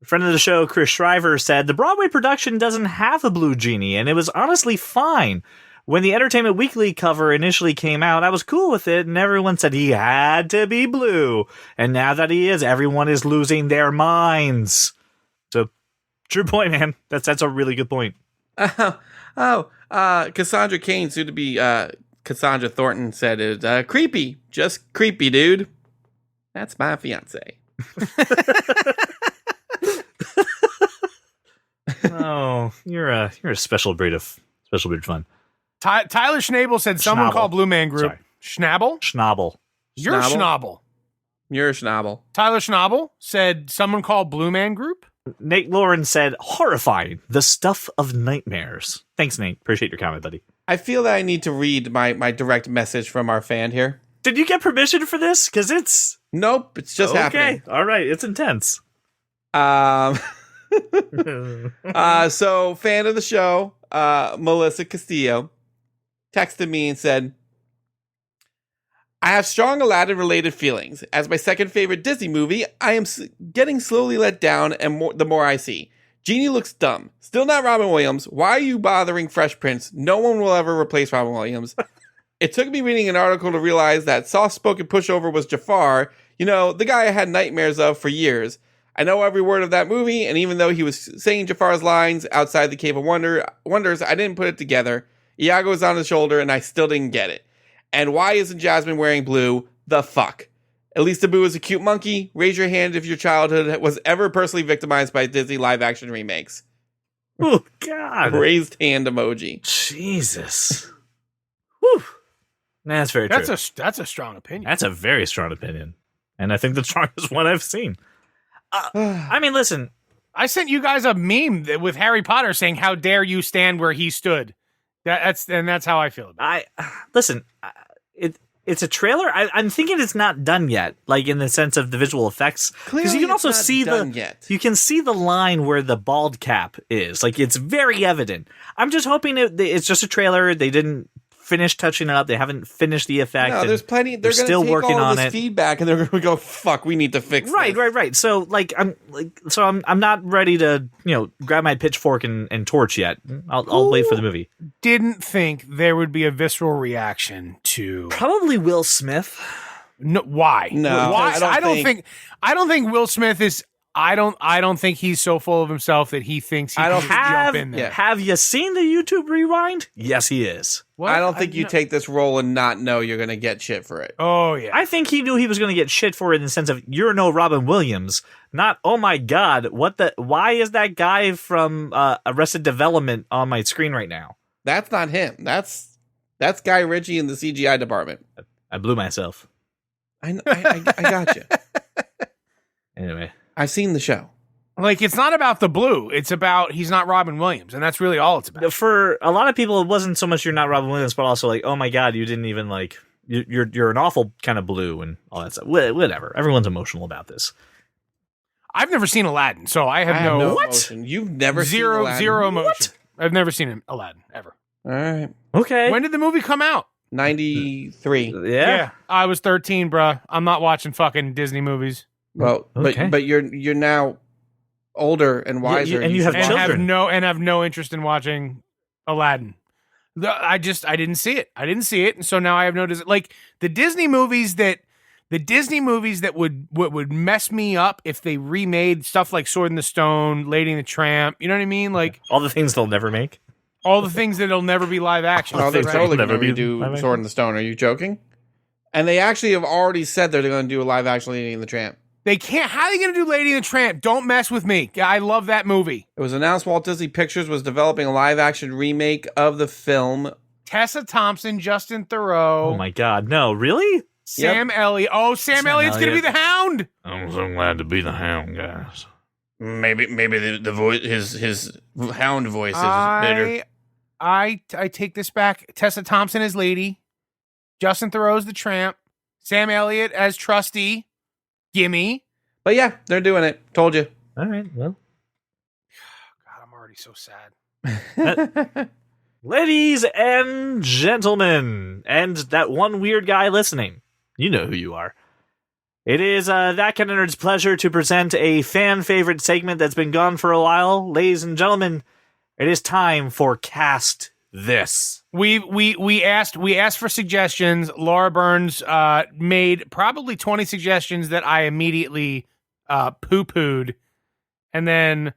Friend of the show, Chris Shriver, said, the Broadway production doesn't have a blue genie, and it was honestly fine. When the Entertainment Weekly cover initially came out, I was cool with it, and everyone said he had to be blue. And now that he is, everyone is losing their minds. So, true point, man. That's a really good point. Cassandra Cain, soon to be Cassandra Thornton, said it creepy. Just creepy, dude. That's my fiance. Oh, you're a special breed of fun. Tyler Schnabel said someone Schnabel. called Blue Man Group. Sorry. Schnabel? Schnabel. You're Schnabel? Schnabel. You're a schnabel. Tyler Schnabel said someone called Blue Man Group. Nate Lauren said, horrifying. The stuff of nightmares. Thanks, Nate. Appreciate your comment, buddy. I feel that I need to read my direct message from our fan here. Did you get permission for this? Because it's... Nope, it's just happening. Okay, all right. It's intense. So fan of the show, Melissa Castillo, texted me and said, I have strong Aladdin-related feelings. As my second favorite Disney movie, I am getting slowly let down and the more I see. Genie looks dumb. Still not Robin Williams. Why are you bothering Fresh Prince? No one will ever replace Robin Williams. It took me reading an article to realize that soft-spoken pushover was Jafar, you know, the guy I had nightmares of for years. I know every word of that movie, and even though he was saying Jafar's lines outside the Cave of Wonders, I didn't put it together. Iago was on his shoulder, and I still didn't get it. And why isn't Jasmine wearing blue? The fuck. At least Abu is a cute monkey. Raise your hand if your childhood was ever personally victimized by Disney live-action remakes. Oh, God. Raised hand emoji. Jesus. Whew. That's very true. That's a strong opinion. That's a very strong opinion. And I think the strongest one I've seen. I mean, listen. I sent you guys a meme with Harry Potter saying, "How dare you stand where he stood?" That's how I feel about it. Listen. It's a trailer. I'm thinking it's not done yet, like in the sense of the visual effects, because you can also see you can see the line where the bald cap is. Like it's very evident. I'm just hoping it's just a trailer. They didn't finish touching it up. They haven't finished the effect. No, there's plenty. They're still take working all on this it. feedback, and they're going to go, "Fuck, we need to fix Right. So I'm not ready to grab my pitchfork and torch yet. I'll wait for the movie. Didn't think there would be a visceral reaction to Probably Will Smith. No, why? No, why? I don't think- I don't think Will Smith is. I don't think he's so full of himself that he thinks he can just jump in there. Have you seen the YouTube rewind? Yes, he is. What? I don't think you take this role and not know you're going to get shit for it. Oh yeah. I think he knew he was going to get shit for it in the sense of you're no Robin Williams, not oh my god, why is that guy from Arrested Development on my screen right now? That's not him. That's Guy Ritchie in the CGI department. I blew myself. I got you. Anyway, I've seen the show. Like, it's not about the blue. It's about he's not Robin Williams, and that's really all it's about. for a lot of people, it wasn't so much you're not Robin Williams, but also like, oh my god, you didn't even like you're an awful kind of blue and all that stuff. Whatever. Everyone's emotional about this. I've never seen Aladdin, so I have no emotion. You've never zero seen Aladdin? zero emotion. What? I've never seen Aladdin ever. All right. Okay. When did the movie come out? 93. Yeah. I was 13, bruh. I'm not watching fucking Disney movies. Well, Okay. but you're now older and wiser, and you have And children. have no interest in watching Aladdin. I didn't see it. And so now I have no like the Disney movies that would mess me up if they remade stuff like Sword in the Stone, Lady and the Tramp. You know what I mean? Like All the things they'll never make. all the things that'll never be live action. Oh, they're Right. totally Never going to be live redo action. Sword in the Stone. Are you joking? And they actually have already said they're going to do a live action Lady and the Tramp. They can't. How are they going to do Lady and the Tramp? Don't mess with me. I love that movie. It was announced Walt Disney Pictures was developing a live action remake of the film. Tessa Thompson, Justin Theroux, Oh my god, no, really? Sam Elliott. Oh, Sam Elliott's going to be Elliott. Oh, the Hound. I'm so glad to be the Hound, guys. Maybe the voice, his hound voice is better. I take this back. Tessa Thompson as Lady, Justin Theroux's the Tramp, Sam Elliott as Trusty, Gimme. But yeah, they're doing it. Told you. All right, well. God, I'm already so sad. Ladies and gentlemen, and that one weird guy listening, you know who you are. It is That Kind of Nerd's pleasure to present a fan favorite segment that's been gone for a while. Ladies and gentlemen, it is time for Cast This. We asked for suggestions. Laura Burns made probably 20 suggestions that I immediately poo-pooed, and then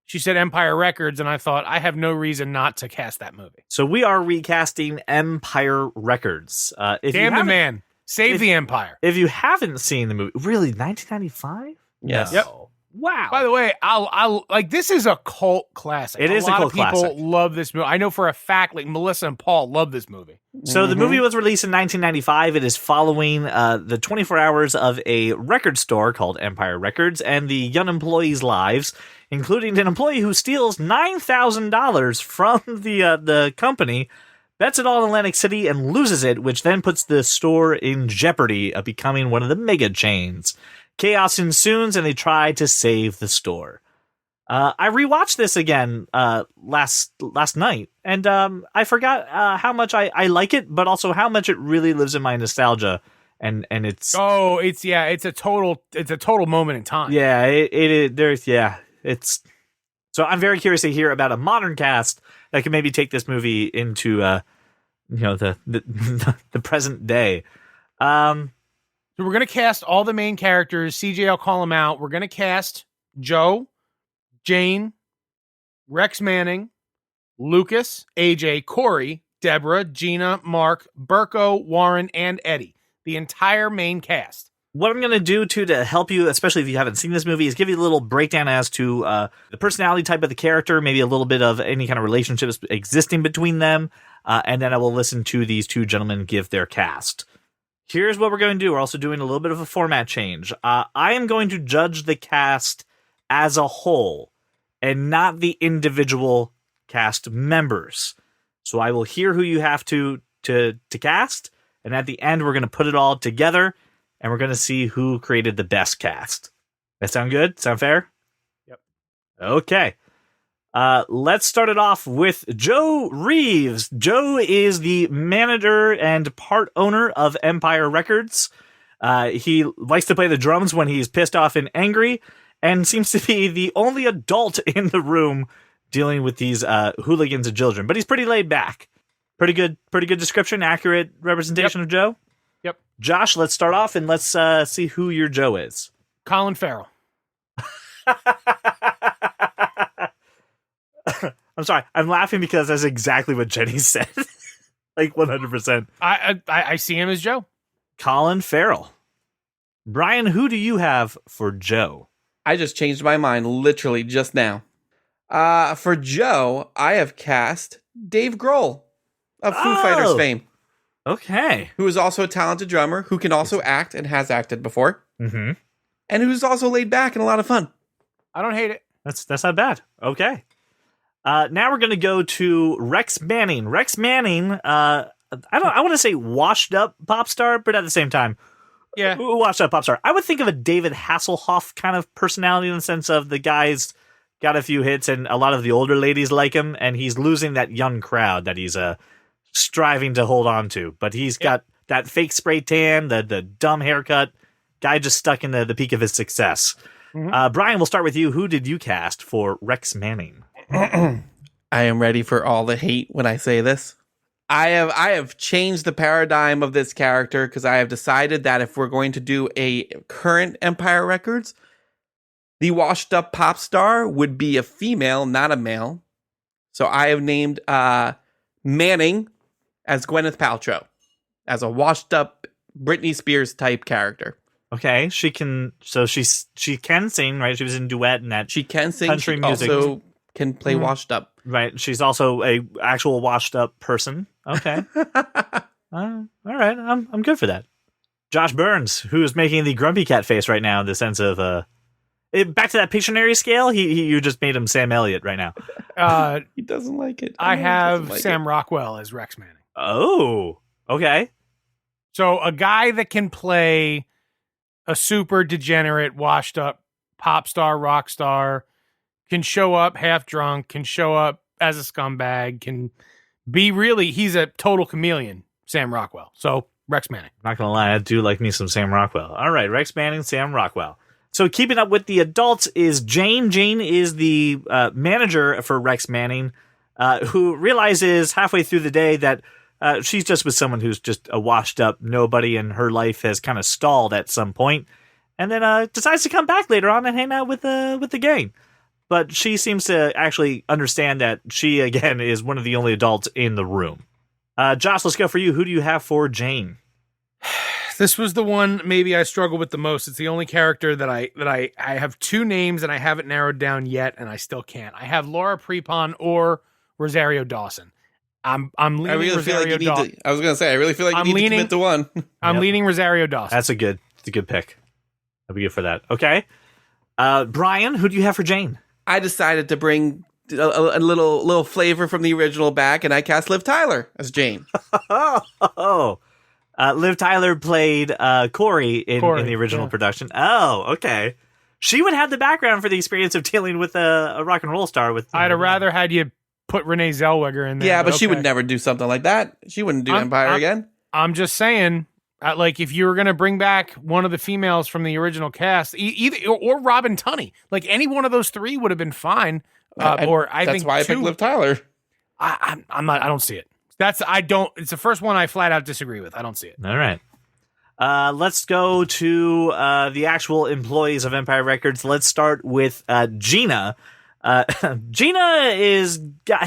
she said Empire Records, and I thought I have no reason not to cast that movie. So we are recasting Empire Records. Damn the man, save the Empire. If you haven't seen the movie, really, 1995? Yes. Yep. Wow. By the way, I'll like this is a cult classic. It is a lot cult of people classic. love this movie. I know for a fact, like Melissa and Paul love this movie. So the movie was released in 1995. It is following the 24 hours of a record store called Empire Records and the young employees' lives, including an employee who steals $9,000 from the company, bets it all in Atlantic City, and loses it, which then puts the store in jeopardy of becoming one of the mega chains. Chaos ensues, and they try to save the store. I rewatched this again last night, and I forgot how much I like it, but also how much it really lives in my nostalgia. And it's it's a total moment in time. yeah, it's so I'm very curious to hear about a modern cast that can maybe take this movie into the present day. So we're gonna cast all the main characters. CJ, I'll call them out. We're gonna cast Joe, Jane, Rex Manning, Lucas, AJ, Corey, Deborah, Gina, Mark, Burko, Warren, and Eddie. The entire main cast. What I'm going to do, too, to help you, especially if you haven't seen this movie, is give you a little breakdown as to the personality type of the character, maybe a little bit of any kind of relationships existing between them. and then I will listen to these two gentlemen give their cast. Here's what we're going to do. We're also doing a little bit of a format change. I am going to judge the cast as a whole and not the individual cast members. So I will hear who you have to cast, and at the end, we're going to put it all together, and we're going to see who created the best cast. That sound good? Sound fair? Yep. Okay. Let's start it off with Joe Reeves. Joe is the manager and part owner of Empire Records. He likes to play the drums when he's pissed off and angry, and seems to be the only adult in the room dealing with these hooligans and children. But he's pretty laid back. Pretty good description, accurate representation of Joe? Yep. Josh, let's start off and let's see who your Joe is. Colin Farrell. I'm sorry. I'm laughing because that's exactly what Jenny said. Like 100%. I see him as Joe. Colin Farrell. Brian, who do you have for Joe? I just changed my mind literally just now. For Joe, I have cast Dave Grohl of Foo Fighters fame. Okay. Who is also a talented drummer who can also act and has acted before. Mm-hmm. And who's also laid back and a lot of fun. I don't hate it. That's not bad. Okay. Now we're going to go to Rex Manning. Rex Manning, I want to say washed up pop star, but at the same time, yeah, washed up pop star. I would think of a David Hasselhoff kind of personality in the sense of the guy's got a few hits and a lot of the older ladies like him, and he's losing that young crowd that he's striving to hold on to. But he's got that fake spray tan, the dumb haircut, guy just stuck in the peak of his success. Mm-hmm. Brian, we'll start with you. Who did you cast for Rex Manning? I am ready for all the hate when I say this. I have changed the paradigm of this character because I have decided that if we're going to do a current Empire Records, the washed up pop star would be a female, not a male. So I have named Manning as Gwyneth Paltrow, as a washed up Britney Spears type character. Okay, she can sing, right? She was in duet and that. She can sing. Country she music. Also can play washed up. Right. She's also a actual washed up person. Okay. All right. I'm good for that. Josh Burns, who is making the grumpy cat face right now in the sense of back to that Pictionary scale. You just made him Sam Elliott right now. He doesn't like it. I have Sam Rockwell as Rex Manning. Oh, okay. So a guy that can play a super degenerate, washed up pop star, rock star, can show up half drunk, can show up as a scumbag, can be he's a total chameleon, Sam Rockwell. So Rex Manning. Not gonna lie, I do like me some Sam Rockwell. All right, Rex Manning, Sam Rockwell. So keeping up with the adults is Jane. Jane is the manager for Rex Manning, who realizes halfway through the day that she's just with someone who's just a washed up nobody, and her life has kind of stalled at some point, and then decides to come back later on and hang out with the gang. But she seems to actually understand that she, again, is one of the only adults in the room. Josh, let's go for you. Who do you have for Jane? This was the one maybe I struggle with the most. It's the only character that I have two names and I haven't narrowed down yet, and I still can't. I have Laura Prepon or Rosario Dawson. I'm leaning. I really Rosario feel like you need to. I was going to say I really feel like you need to commit to one. I'm leaning Rosario Dawson. That's a good pick. I'll be good for that. Okay, Brian, who do you have for Jane? I decided to bring a little flavor from the original back, and I cast Liv Tyler as Jane. Liv Tyler played Corey in the original production. Oh, okay. She would have the background for the experience of dealing with a rock and roll star. I'd have rather had you put Renee Zellweger in there. Yeah, but she would never do something like that. She wouldn't do Empire again. I'm just saying, like, if you were going to bring back one of the females from the original cast, either or Robin Tunney, like any one of those three would have been fine. That's why I picked Liv Tyler. I'm not. I don't see it. It's the first one I flat out disagree with. I don't see it. All right. Let's go to the actual employees of Empire Records. Let's start with Gina. Gina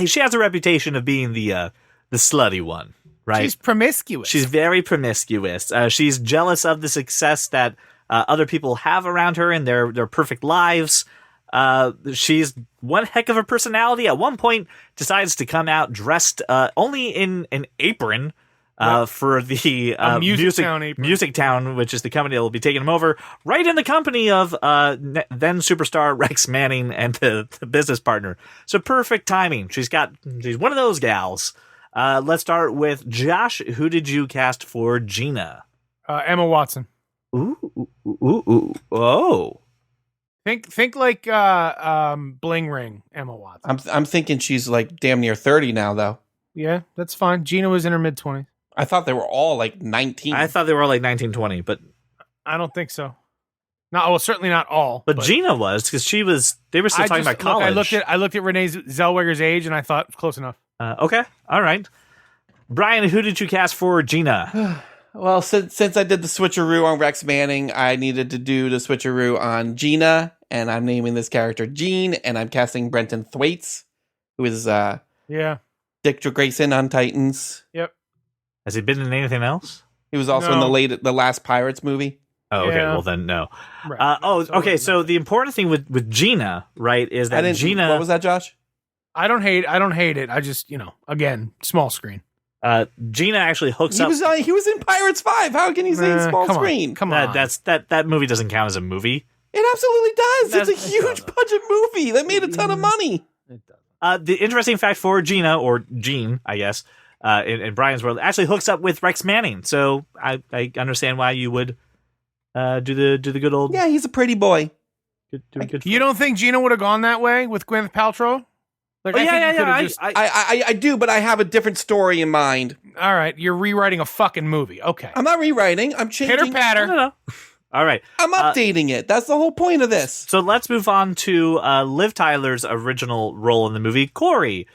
she has a reputation of being the slutty one, right? She's promiscuous. She's very promiscuous. She's jealous of the success that other people have around her in their perfect lives. She's one heck of a personality. At one point, decides to come out dressed only in an apron for the Music Town, which is the company that will be taking him over, right in the company of then superstar Rex Manning and the business partner. So perfect timing. She's one of those gals. Let's start with Josh. Who did you cast for Gina? Emma Watson. Ooh. Oh. Think like Bling Ring, Emma Watson. I'm thinking she's like damn near 30 now, though. Yeah, that's fine. Gina was in her mid-20s. I thought they were all like 19. I thought they were all like 19, 20, but I don't think so. Certainly not all. But Gina was, because they were still talking about college. I looked at Renee Zellweger's age, and I thought close enough. Okay, all right. Brian, who did you cast for Gina? Well, since I did the switcheroo on Rex Manning, I needed to do the switcheroo on Gina, and I'm naming this character Jean, and I'm casting Brenton Thwaites, who is Dick Grayson on Titans. Yep. Has he been in anything else? He was also in the last Pirates movie. Oh, okay. Yeah. Well, then no. Right. Okay. So the important thing with Gina, right, is that Gina. What was that, Josh? I don't hate it. I just, again, small screen. Gina actually hooks up. He was in Pirates 5. How can you say small screen? Come on. That movie doesn't count as a movie. It absolutely does. It's a huge budget movie that made a ton of money. It does. The interesting fact for Gina, or Jean, I guess, in Brian's world, actually hooks up with Rex Manning. So I understand why you would do the good old. Yeah, he's a pretty boy. Good you don't think Gina would have gone that way with Gwyneth Paltrow? Like, I do, but I have a different story in mind. All right, you're rewriting a fucking movie. Okay. I'm not rewriting. I'm changing. Pitter patter. No. All right. I'm updating it. That's the whole point of this. So let's move on to Liv Tyler's original role in the movie, Corey.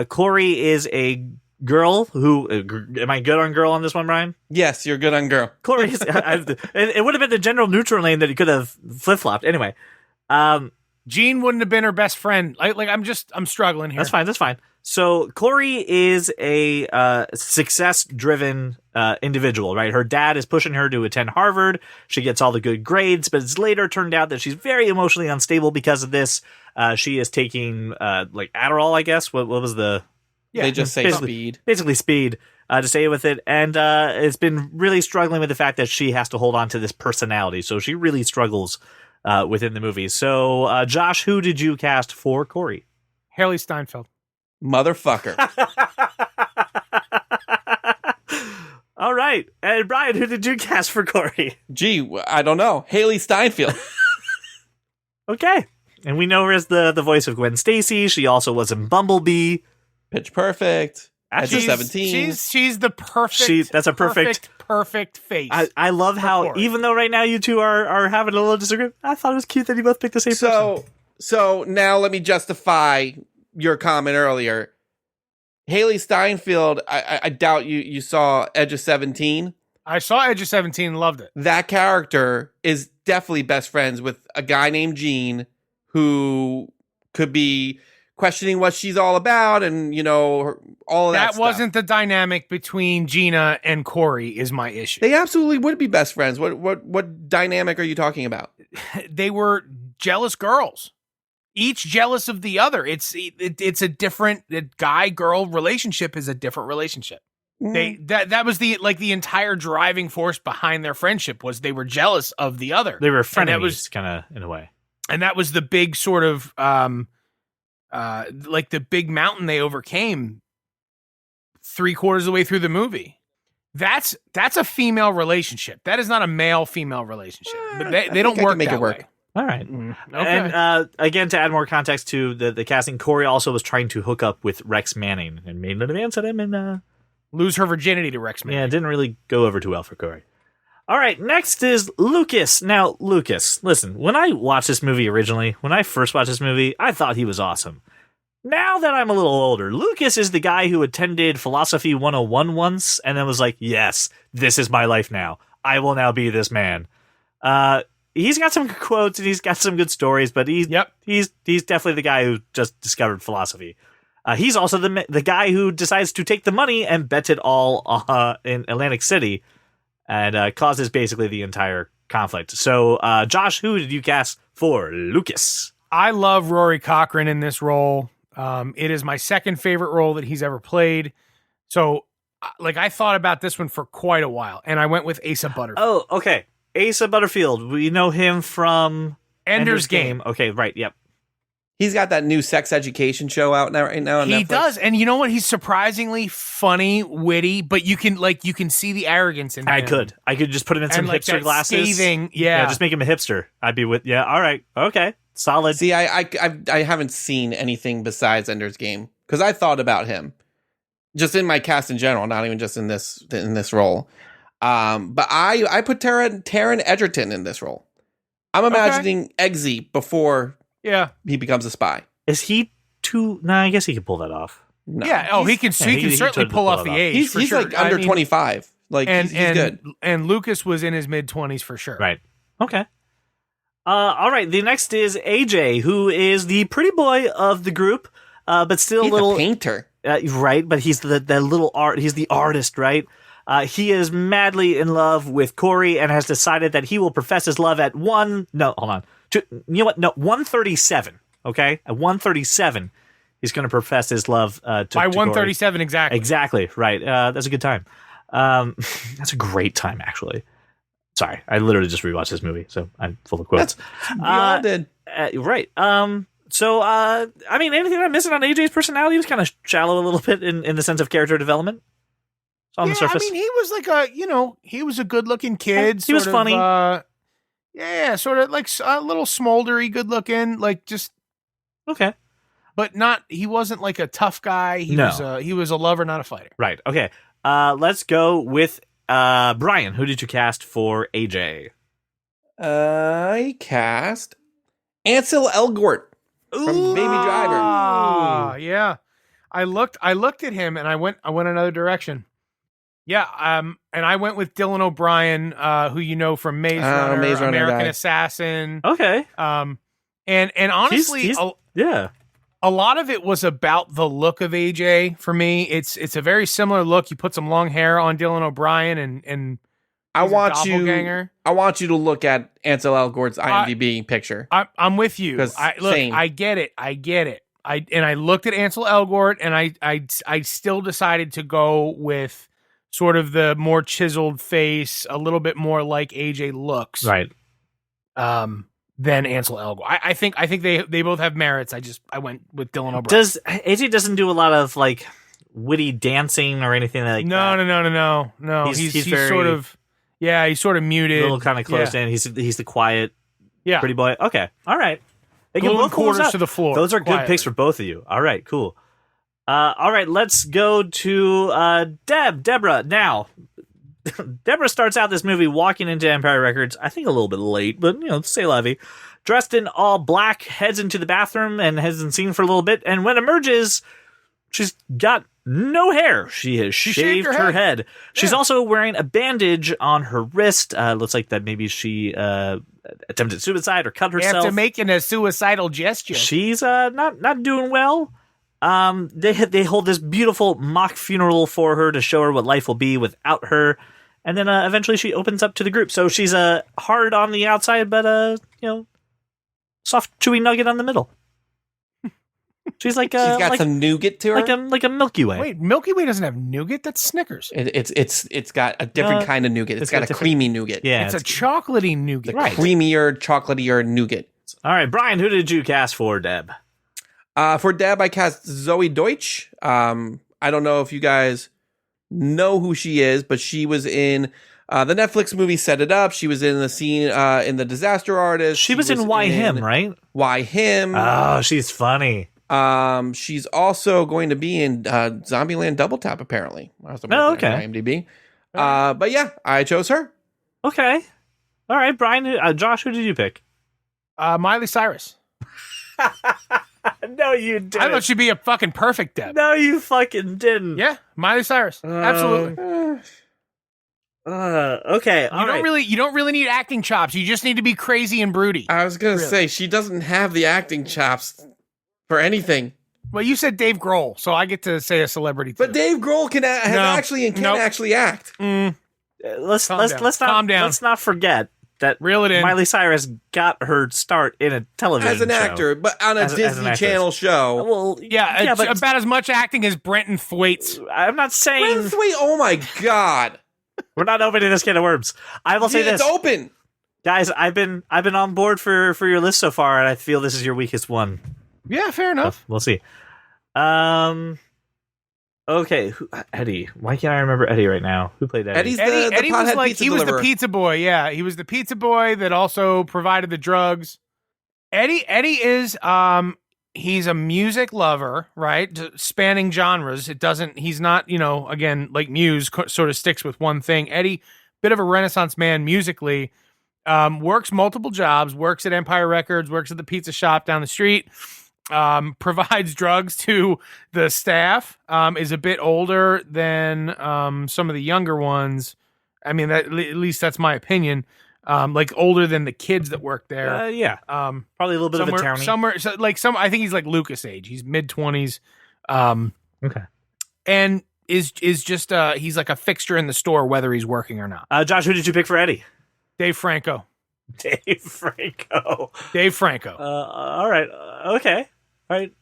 Corey is a girl who... am I good on girl on this one, Brian? Yes, you're good on girl. Corey is... it would have been the general neutral name that he could have flip-flopped. Anyway. Jean wouldn't have been her best friend. I'm struggling here. That's fine. So Corey is a success-driven individual, right? Her dad is pushing her to attend Harvard. She gets all the good grades, but it's later turned out that she's very emotionally unstable because of this. She is taking like Adderall, I guess. What was the... Yeah, they just say speed. Basically speed to stay with it. And it's been really struggling with the fact that she has to hold on to this personality. So she really struggles within the movie. So, Josh, who did you cast for Corey? Haley Steinfeld. Motherfucker. All right. And Brian, who did you cast for Corey? Gee, I don't know. Haley Steinfeld. Okay. And we know her as the voice of Gwen Stacy. She also was in Bumblebee. Pitch Perfect. Actually, 17. She's the perfect. That's a perfect face. I love how Corey. even though right now you two are having a little disagreement, I thought it was cute that you both picked the same person. So now let me justify your comment earlier. Haley Steinfeld, I doubt you saw Edge of 17. I saw Edge of 17 and loved it. That character is definitely best friends with a guy named Gene who could be questioning what she's all about and, all of that stuff. Wasn't the dynamic between Gina and Corey is my issue. They absolutely would be best friends. What dynamic are you talking about? They were jealous girls. Each jealous of the other. It's a different guy-girl relationship is a different relationship. That was the entire driving force behind their friendship was they were jealous of the other. They were frenemies, kind of in a way. And that was the big sort of like the big mountain they overcame 3/4 of the way through the movie. That's a female relationship. That is not a male-female relationship. But they don't work that way. All right. Okay. And again, to add more context to the casting, Corey also was trying to hook up with Rex Manning and made an advance at him and lose her virginity to Rex Manning. Yeah, it didn't really go over too well for Corey. All right, next is Lucas. Now, Lucas, listen, when I watched this movie originally, when I first watched this movie, I thought he was awesome. Now that I'm a little older, Lucas is the guy who attended Philosophy 101 once and then was like, yes, this is my life now. I will now be this man. He's got some good quotes and he's got some good stories, but he's definitely the guy who just discovered philosophy. He's also the guy who decides to take the money and bets it all in Atlantic City and causes basically the entire conflict. So, Josh, who did you cast for Lucas? I love Rory Cochrane in this role. It is my second favorite role that he's ever played. So, like, I thought about this one for quite a while, and I went with Asa Butterfield. Oh, okay. Asa Butterfield. We know him from Ender's Game. Okay, right. Yep. He's got that new sex education show out now right now on He Netflix. does, and you know what? He's surprisingly funny, witty, but you can see the arrogance in him. I could just put him in some And, like, hipster that glasses. scathing- yeah. Just make him a hipster. I'd be with. Yeah. All right. Okay. Solid. See, I haven't seen anything besides Ender's Game because I thought about him just in my cast in general, not even just in this role. But I put Taron Egerton in this role. I'm imagining Eggsy before he becomes a spy. Is he too? No, I guess he could pull that off. No. Yeah. Oh, he can certainly totally pull off the off. age. He's sure. like under 25. Like and he's good. And Lucas was in his mid-20s for sure. Right. Okay. All right. The next is AJ, who is the pretty boy of the group, but still He's a little a painter. right. But he's the little art. He's the artist, right? He is madly in love with Corey and has decided that he will profess his love at 137. Okay, at 137, he's going to profess his love to By to 137 exactly. Exactly right. That's a good time. That's a great time, actually. Sorry, I literally just rewatched this movie, so I'm full of quotes. We all did. Right. So, I mean, anything I'm missing on AJ's personality? He was kind of shallow a little bit in the sense of character development. On the surface. I mean, he was like he was a good-looking kid. He was sort funny. Of, sort of like a little smoldery, good-looking, like just. Okay. But he wasn't like a tough guy. He was a lover, not a fighter. Right. Okay. Let's go with Brian. Who did you cast for AJ? I cast Ansel Elgort from Baby Driver. Yeah. I looked at him and I went another direction. Yeah, and I went with Dylan O'Brien, who you know from Maze Runner, American guy. Assassin. Okay. And honestly, yeah. a lot of it was about the look of AJ for me. It's a very similar look. You put some long hair on Dylan O'Brien and I want doppelganger. you to look at Ansel Elgort's IMDb picture. I'm with you. Same. I get it. I looked at Ansel Elgort and I still decided to go with sort of the more chiseled face, a little bit more like AJ looks. Right. Than Ansel Elgort. I think they both have merits. I went with Dylan O'Brien. AJ doesn't do a lot of like witty dancing or anything like that? No. He's very, sort of he's sort of muted. A little kind of closed in. He's the quiet pretty boy. Okay. All right. They can Gluing both pull quarters to the floor. Those are quietly. good picks for both of you. All right, cool. All right, let's go to Deborah. Now, Deborah starts out this movie walking into Empire Records, I think a little bit late, but, say la vie. Dressed in all black, heads into the bathroom and hasn't seen for a little bit. And when emerges, she's got no hair. She has shaved her head. She's also wearing a bandage on her wrist. Looks like that maybe she attempted suicide or cut herself. After making a suicidal gesture. She's not doing well. They hold this beautiful mock funeral for her to show her what life will be without her. And then eventually she opens up to the group. So she's hard on the outside, but soft, chewy nugget on the middle. She's like she's got some nougat to her, like a Milky Way. Wait, Milky Way doesn't have nougat. That's Snickers. It's got a different kind of nougat. It's got a creamy nougat. Yeah, it's a chocolatey nougat. The creamier, chocolatier nougat. All right, Brian, who did you cast for Deb? For Deb, I cast Zoe Deutsch. I don't know if you guys know who she is, but she was in the Netflix movie Set It Up. She was in the scene in The Disaster Artist. She was in Why Him, right? Why Him. Oh, she's funny. She's also going to be in Zombieland Double Tap, apparently. Okay. IMDb. But yeah, I chose her. Okay. All right, Brian. Josh, who did you pick? Miley Cyrus. No, you didn't. I thought she'd be a fucking perfect Deb. No, you fucking didn't. Yeah, Miley Cyrus. Absolutely. Okay. You don't really need acting chops. You just need to be crazy and broody. I was going to say, she doesn't have the acting chops for anything. Well, you said Dave Grohl, so I get to say a celebrity too. But Dave Grohl can actually act. Let's not forget. that Reel it in. Miley Cyrus got her start in a television As an show. actor, but on a As an Disney actress. Channel show. Well, Yeah, it's but about as much acting as Brenton Thwaites. I'm not saying Sweet, oh my God. we're not opening this can of worms. I will say It's this, open. guys. I've been on board for your list so far, and I feel this is your weakest one. Yeah, fair enough. We'll see. Okay, Eddie. Why can't I remember Eddie right now? Who played Eddie? Eddie's Eddie was pothead like pizza he was deliverer. the pizza boy. Yeah, he was the pizza boy that also provided the drugs. Eddie is he's a music lover, right? Spanning genres. He's not, again, like Muse sort of sticks with one thing. Eddie, bit of a Renaissance man musically. Works multiple jobs, works at Empire Records, works at the pizza shop down the street. Provides drugs to the staff, is a bit older than some of the younger ones. I mean, at least that's my opinion. Like older than the kids that work there. Yeah. Probably a little bit of a townie. I think he's like Lucas age. He's mid-20s. Okay. And is just he's like a fixture in the store whether he's working or not. Josh, who did you pick for Eddie? Dave Franco. Dave Franco. All right. Okay. All right.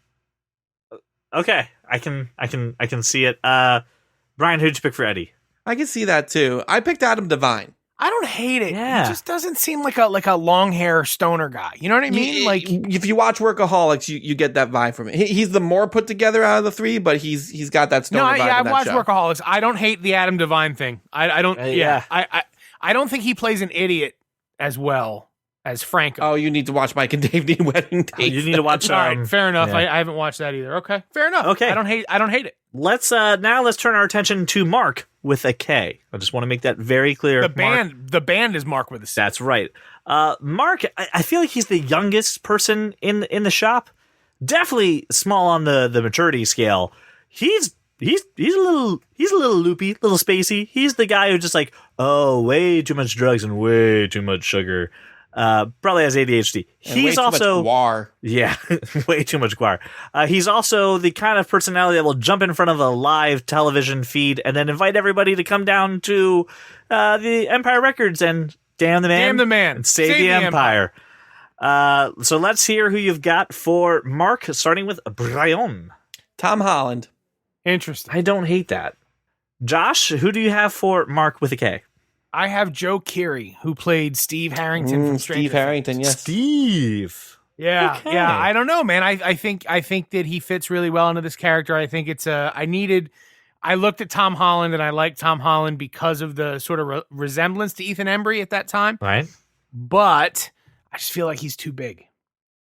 Okay. I can see it. Brian, who did you pick for Eddie? I can see that too. I picked Adam Devine. I don't hate it. Yeah. He just doesn't seem like a long hair stoner guy. You know what I mean? Like if you watch Workaholics, you get that vibe from it. He's the more put together out of the three, but he's got that stoner vibe. I've watched show. Workaholics. I don't hate the Adam Devine thing. I don't. I don't think he plays an idiot as well as Franco. Oh, you need to watch Mike and Dave Need Wedding Dates. You need to watch. All right, fair enough. Yeah. I haven't watched that either. Okay, fair enough. Okay, I don't hate it. Let's turn our attention to Mark with a K. I just want to make that very clear. The band is Mark with a C. That's right. Mark, I feel like he's the youngest person in the shop. Definitely small on the maturity scale. He's a little loopy, a little spacey. He's the guy who's just like, oh, way too much drugs and way too much sugar. Probably has ADHD. He's also guar. Yeah, way too much guar. He's also the kind of personality that will jump in front of a live television feed and then invite everybody to come down to the Empire Records and damn the man, and save the Empire. So let's hear who you've got for Mark, starting with Brian. Tom Holland. Interesting. I don't hate that. Josh, who do you have for Mark with a K? I have Joe Keery, who played Steve Harrington from Stranger Steve Harrington, Things. yes. Steve. Yeah, Okay. yeah. I don't know, man. I think that he fits really well into this character. I think it's I looked at Tom Holland and I liked Tom Holland because of the sort of resemblance to Ethan Embry at that time. Right. But I just feel like he's too big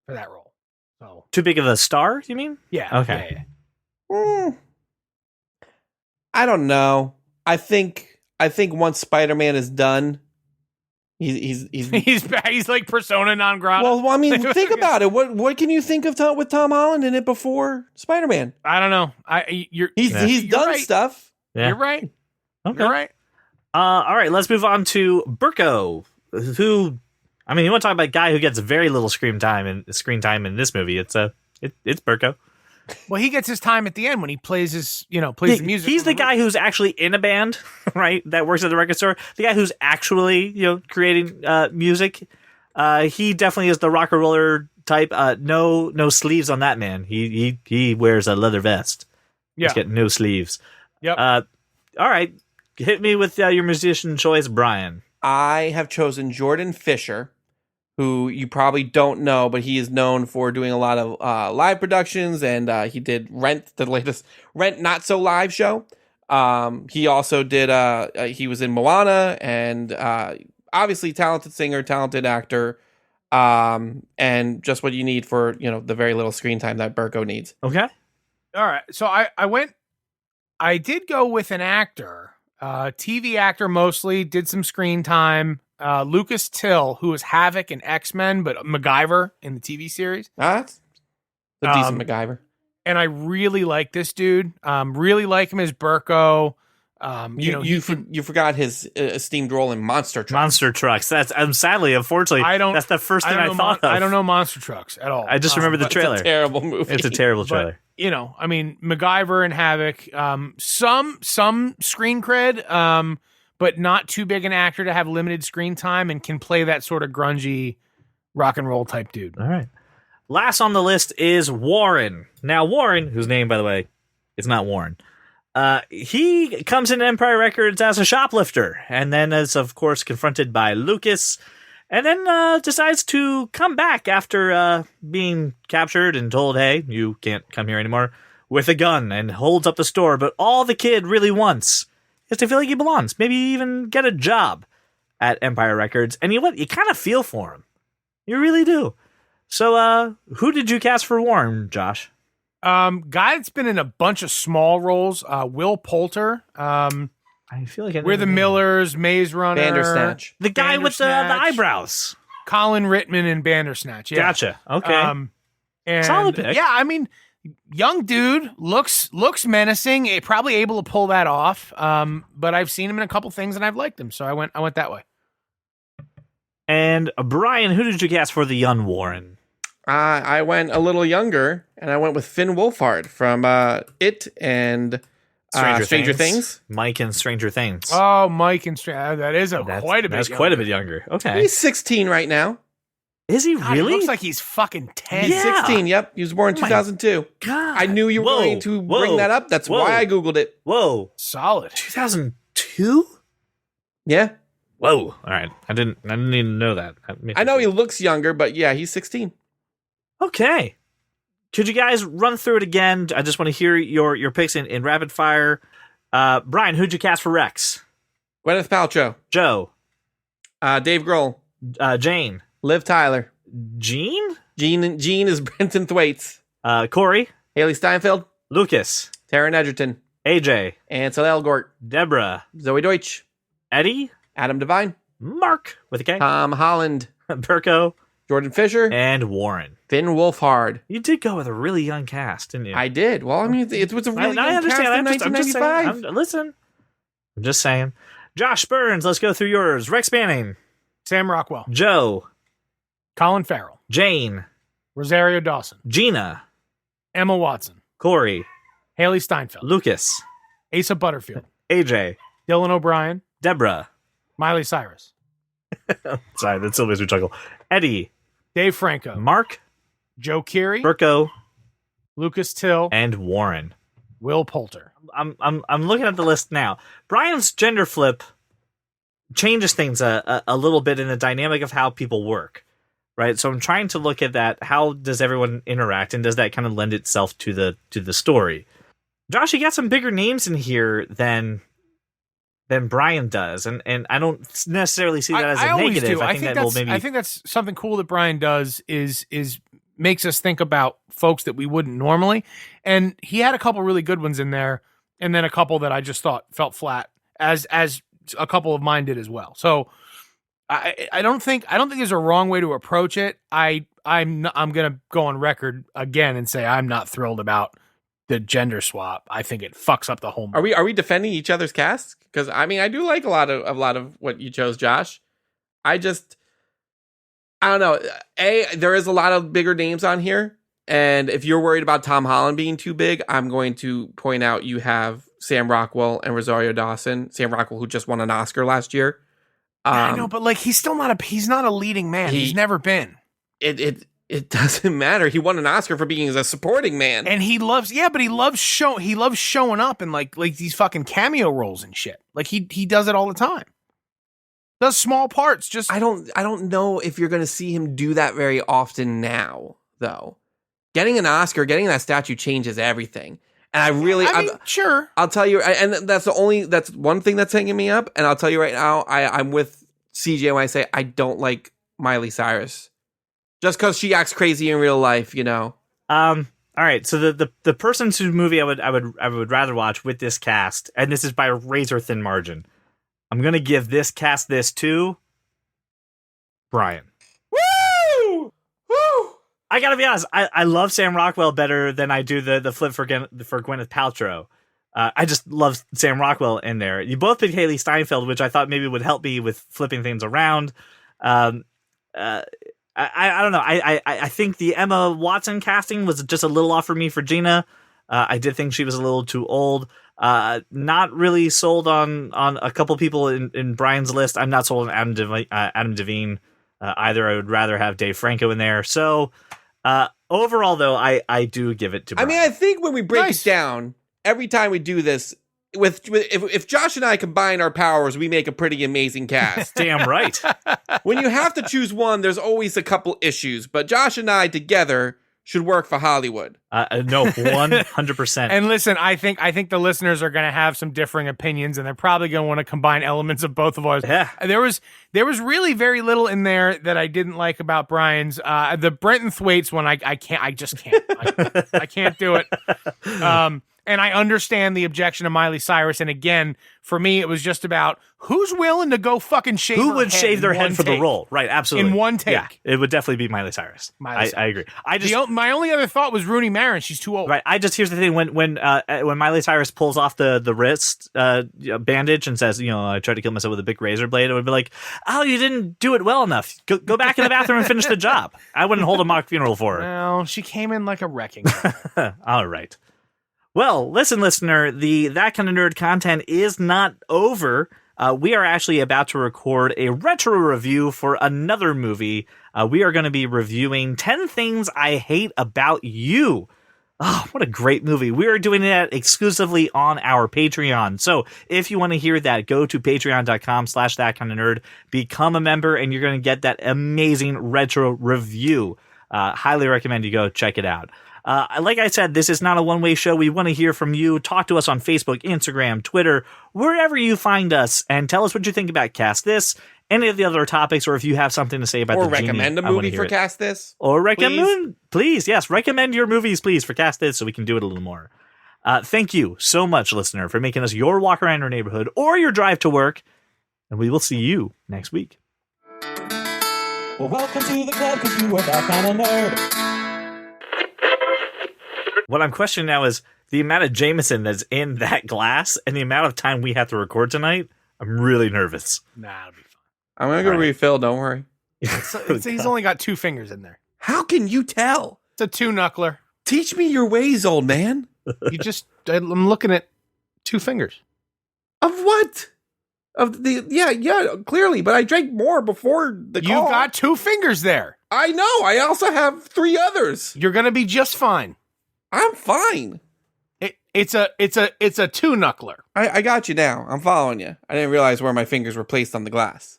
for that role. So Too big of a star, you mean? yeah. Okay. Yeah. I don't know. I think once Spider-Man is done, he's He's like persona non grata. well, I mean, think about it. What can you think of with Tom Holland in it before Spider-Man? I don't know. He's You're done right. stuff. Yeah. You're right. Okay. You're right. All right, let's move on to Burko, who, I mean, you want to talk about a guy who gets very little screen time in this movie. It's Burko. Well, he gets his time at the end when he plays the music. He's the guy who's actually in a band, right? That works at the record store. The guy who's actually, creating music. He definitely is the rock and roller type. No sleeves on that man. He wears a leather vest. Yeah. He's got no sleeves. Yep. All right. Hit me with your musician choice, Brian. I have chosen Jordan Fisher, who you probably don't know, but he is known for doing a lot of live productions, and he did Rent, the latest Rent Not So Live show. He also did, he was in Moana, and obviously talented singer, talented actor, and just what you need for, the very little screen time that Burko needs. Okay. All right. So I did go with an actor, TV actor mostly, did some screen time. Lucas Till, who was Havoc in X-Men, but MacGyver in the TV series. That's a decent MacGyver. And I really like this dude. Really like him as Burko. You forgot his esteemed role in Monster Trucks. Monster Trucks. That's sadly, unfortunately, that's the first thing I thought of. I don't know Monster Trucks at all. I just remember the trailer. It's a terrible movie. It's a terrible trailer. But, MacGyver and Havoc. Some screen cred. but not too big an actor to have limited screen time and can play that sort of grungy rock and roll type dude. All right. Last on the list is Warren. Now, Warren, whose name, by the way, is not Warren, he comes into Empire Records as a shoplifter, and then is, of course, confronted by Lucas, and then decides to come back after being captured and told, hey, you can't come here anymore, with a gun, and holds up the store. But all the kid really wants is to feel like he belongs, maybe even get a job at Empire Records. And you kind of feel for him. You really do. So, who did you cast for Warren, Josh? Guy that's been in a bunch of small roles. Will Poulter. I feel like We're the Millers, Maze Runner, Bandersnatch. the guy with the eyebrows. Colin Rittman in Bandersnatch. Yeah. Gotcha. Okay. And Solid pick. Yeah, I mean, young dude looks menacing. Probably able to pull that off. But I've seen him in a couple things and I've liked him, so I went that way. And Brian, who did you cast for the young Warren? I went a little younger, and I went with Finn Wolfhard from It and Stranger Things. Mike and Stranger Things. Oh, Mike and that is quite a bit. That's quite a bit younger. Okay. He's 16 right now. Is he God, really? He looks like he's fucking 10. Yeah. 16, yep. He was born in 2002. God. I knew you were going to bring that up. That's why I Googled it. Whoa. Solid. 2002? Yeah. Whoa. All right. I didn't even know that. I know he looks younger, but yeah, he's 16. Okay. Could you guys run through it again? I just want to hear your picks in rapid fire. Brian, who'd you cast for Rex? Gwyneth Paltrow. Joe. Dave Grohl. Jane. Liv Tyler. Gene? Gene is Brenton Thwaites. Corey. Haley Steinfeld. Lucas. Taron Egerton. AJ. Ansel Elgort. Deborah. Zoe Deutsch. Eddie. Adam Devine. Mark with a K. Tom Holland. Burko. Jordan Fisher. And Warren. Finn Wolfhard. You did go with a really young cast, didn't you? I did. Well, I mean, it was a really young cast in 1995. Listen. I'm just saying. Josh Burns, let's go through yours. Rex Manning. Sam Rockwell. Joe. Colin Farrell. Jane. Rosario Dawson. Gina. Emma Watson. Corey. Haley Steinfeld. Lucas. Asa Butterfield. AJ. Dylan O'Brien. Deborah. Miley Cyrus. Sorry, that still makes me chuckle. Eddie. Dave Franco. Mark. Joe Keery. Burko. Lucas Till. And Warren. Will Poulter. I'm looking at the list now. Brian's gender flip changes things a little bit in the dynamic of how people work, right? So I'm trying to look at that. How does everyone interact, and does that kind of lend itself to the story? Josh, you got some bigger names in here than Brian does, and I don't necessarily see that as a negative. I think that's something cool that Brian does is makes us think about folks that we wouldn't normally. And he had a couple really good ones in there, and then a couple that I just thought felt flat, as a couple of mine did as well. So I don't think there's a wrong way to approach it. I'm gonna go on record again and say I'm not thrilled about the gender swap. I think it fucks up the whole movie. Are we defending each other's casts? Because I mean, I do like a lot of what you chose, Josh. I don't know. There is a lot of bigger names on here, and if you're worried about Tom Holland being too big, I'm going to point out you have Sam Rockwell and Rosario Dawson. Sam Rockwell, who just won an Oscar last year. I know, but like he's not a leading man. He's never been. It doesn't matter. He won an Oscar for being a supporting man, and he loves showing up in like these fucking cameo roles and shit. Like he does it all the time. Does small parts. Just I don't know if you're going to see him do that very often now, though. Getting an Oscar, getting that statue changes everything. And I'm sure. I'll tell you, and that's one thing that's hanging me up. And I'll tell you right now, I'm with CJ when I say I don't like Miley Cyrus. Just because she acts crazy in real life, you know. All right. So the person whose movie I would rather watch with this cast, and this is by a razor thin margin, I'm gonna give this cast this to Brian. Woo! Woo! I gotta be honest. I love Sam Rockwell better than I do the flip for Gwyneth Paltrow. I just love Sam Rockwell in there. You both picked Haley Steinfeld, which I thought maybe would help me with flipping things around. I don't know. I think the Emma Watson casting was just a little off for me for Gina. I did think she was a little too old. Not really sold on a couple people in Brian's list. I'm not sold on Adam Devine either. I would rather have Dave Franco in there. So overall, though, I do give it to Brian. I mean, I think when we break it down, every time we do this, if Josh and I combine our powers, we make a pretty amazing cast. Damn right. When you have to choose one, there's always a couple issues, but Josh and I together should work for Hollywood. No, 100%. And listen, I think the listeners are going to have some differing opinions, and they're probably going to want to combine elements of both of ours. Yeah. There was really very little in there that I didn't like about Brian's. The Brenton Thwaites one, I just can't. I can't do it. And I understand the objection of Miley Cyrus. And again, for me, it was just about who's willing to go fucking shave who would shave their head for the role. Right, absolutely. In one take. Yeah, it would definitely be Miley Cyrus. I agree. My only other thought was Rooney Mara. She's too old. Right. Here's the thing. When Miley Cyrus pulls off the wrist bandage and says, I tried to kill myself with a big razor blade, it would be like, oh, you didn't do it well enough. Go back in the bathroom and finish the job. I wouldn't hold a mock funeral for her. No, she came in like a wrecking. All right. Well, listen, listener, That Kind of Nerd content is not over. We are actually about to record a retro review for another movie. We are going to be reviewing 10 Things I Hate About You. Oh, what a great movie. We are doing that exclusively on our Patreon. So if you want to hear that, go to patreon.com/thatkindofnerd, become a member, and you're going to get that amazing retro review. Highly recommend you go check it out. Like I said, this is not a one-way show. We want to hear from you. Talk to us on Facebook, Instagram, Twitter, wherever you find us, and tell us what you think about Cast This, any of the other topics, or if you have something to say about the Genie. Or recommend a movie for Cast This. Or recommend, please, yes, recommend your movies, please, for Cast This so we can do it a little more. Thank you so much, listener, for making us your walk around your neighborhood or your drive to work, and we will see you next week. Well, welcome to the club, because you are that kind of nerd. What I'm questioning now is the amount of Jameson that's in that glass and the amount of time we have to record tonight. I'm really nervous. Nah, it'll be fine. I'm going to go refill, don't worry. He's only got 2 fingers in there. How can you tell? It's a 2-knuckler. Teach me your ways, old man. I'm looking at 2 fingers. Of what? Of the, yeah, clearly, but I drank more before the call. You've got 2 fingers there. I know. I also have 3 others. You're going to be just fine. I'm fine. It's a 2-knuckler. I got you now. I'm following you. I didn't realize where my fingers were placed on the glass.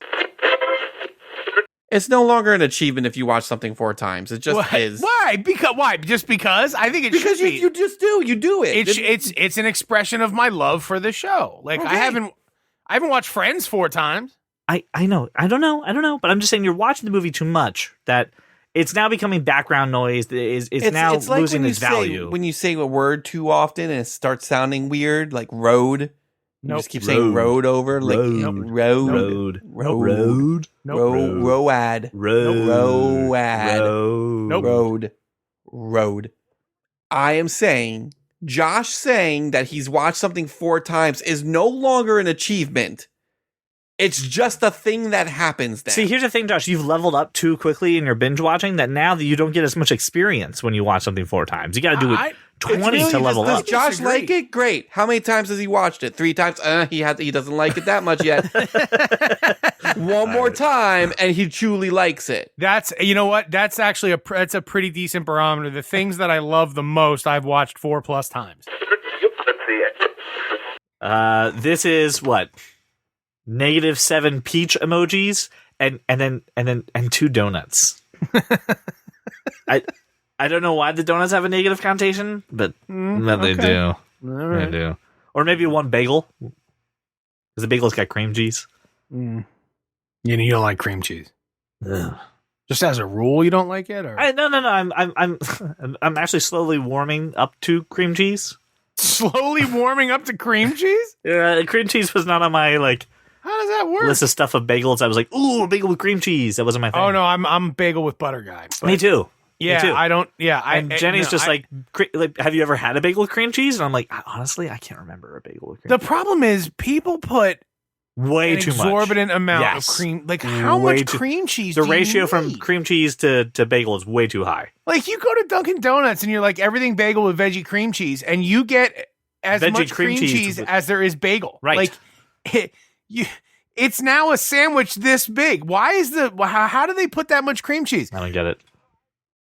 It's no longer an achievement if you watch something 4 times. It just is. Why? Why? Just because? I think because should be. You just do. You do it. It's an expression of my love for the show. Like okay. I haven't watched Friends 4 times. I know. I don't know. But I'm just saying you're watching the movie too much. That it's now becoming background noise. It's now like losing its value. When you say a word too often and it starts sounding weird, like road. You just keep saying road over. Like road. I am saying, Josh saying that he's watched something 4 times is no longer an achievement. It's just a thing that happens then. See, here's the thing, Josh. You've leveled up too quickly in your binge watching that now that you don't get as much experience when you watch something 4 times. You got to do it 20 to level up. Does Josh like it? Great. How many times has he watched it? 3 times? He doesn't like it that much yet. One more time, and he truly likes it. You know what? That's actually that's a pretty decent barometer. The things that I love the most, I've watched 4+ times. This is what? -7 peach emojis and 2 donuts. I don't know why the donuts have a negative connotation, but they do. Right. They do. Or maybe 1 bagel. Because the bagel's got cream cheese. You don't like cream cheese. Ugh. Just as a rule, you don't like it, or no. I'm actually slowly warming up to cream cheese. Slowly warming up to cream cheese? Yeah, cream cheese was not on my How does that work? list of stuff of bagels. I was like, ooh, a bagel with cream cheese. That wasn't my thing. Oh no, I'm bagel with butter guy. Me too. Yeah, Me too. I don't. Yeah, and Jenny's have you ever had a bagel with cream cheese? And I'm like, honestly, I can't remember a bagel with cream cheese. The problem is people put way an too much exorbitant amount of cream. Like how much cream cheese? The ratio from cream cheese to bagel is way too high. Like you go to Dunkin' Donuts and you're like everything bagel with veggie cream cheese, and you get as veggie much cream cheese as there is bagel. Right. Like it's now a sandwich this big. Why is how do they put that much cream cheese? I don't get it.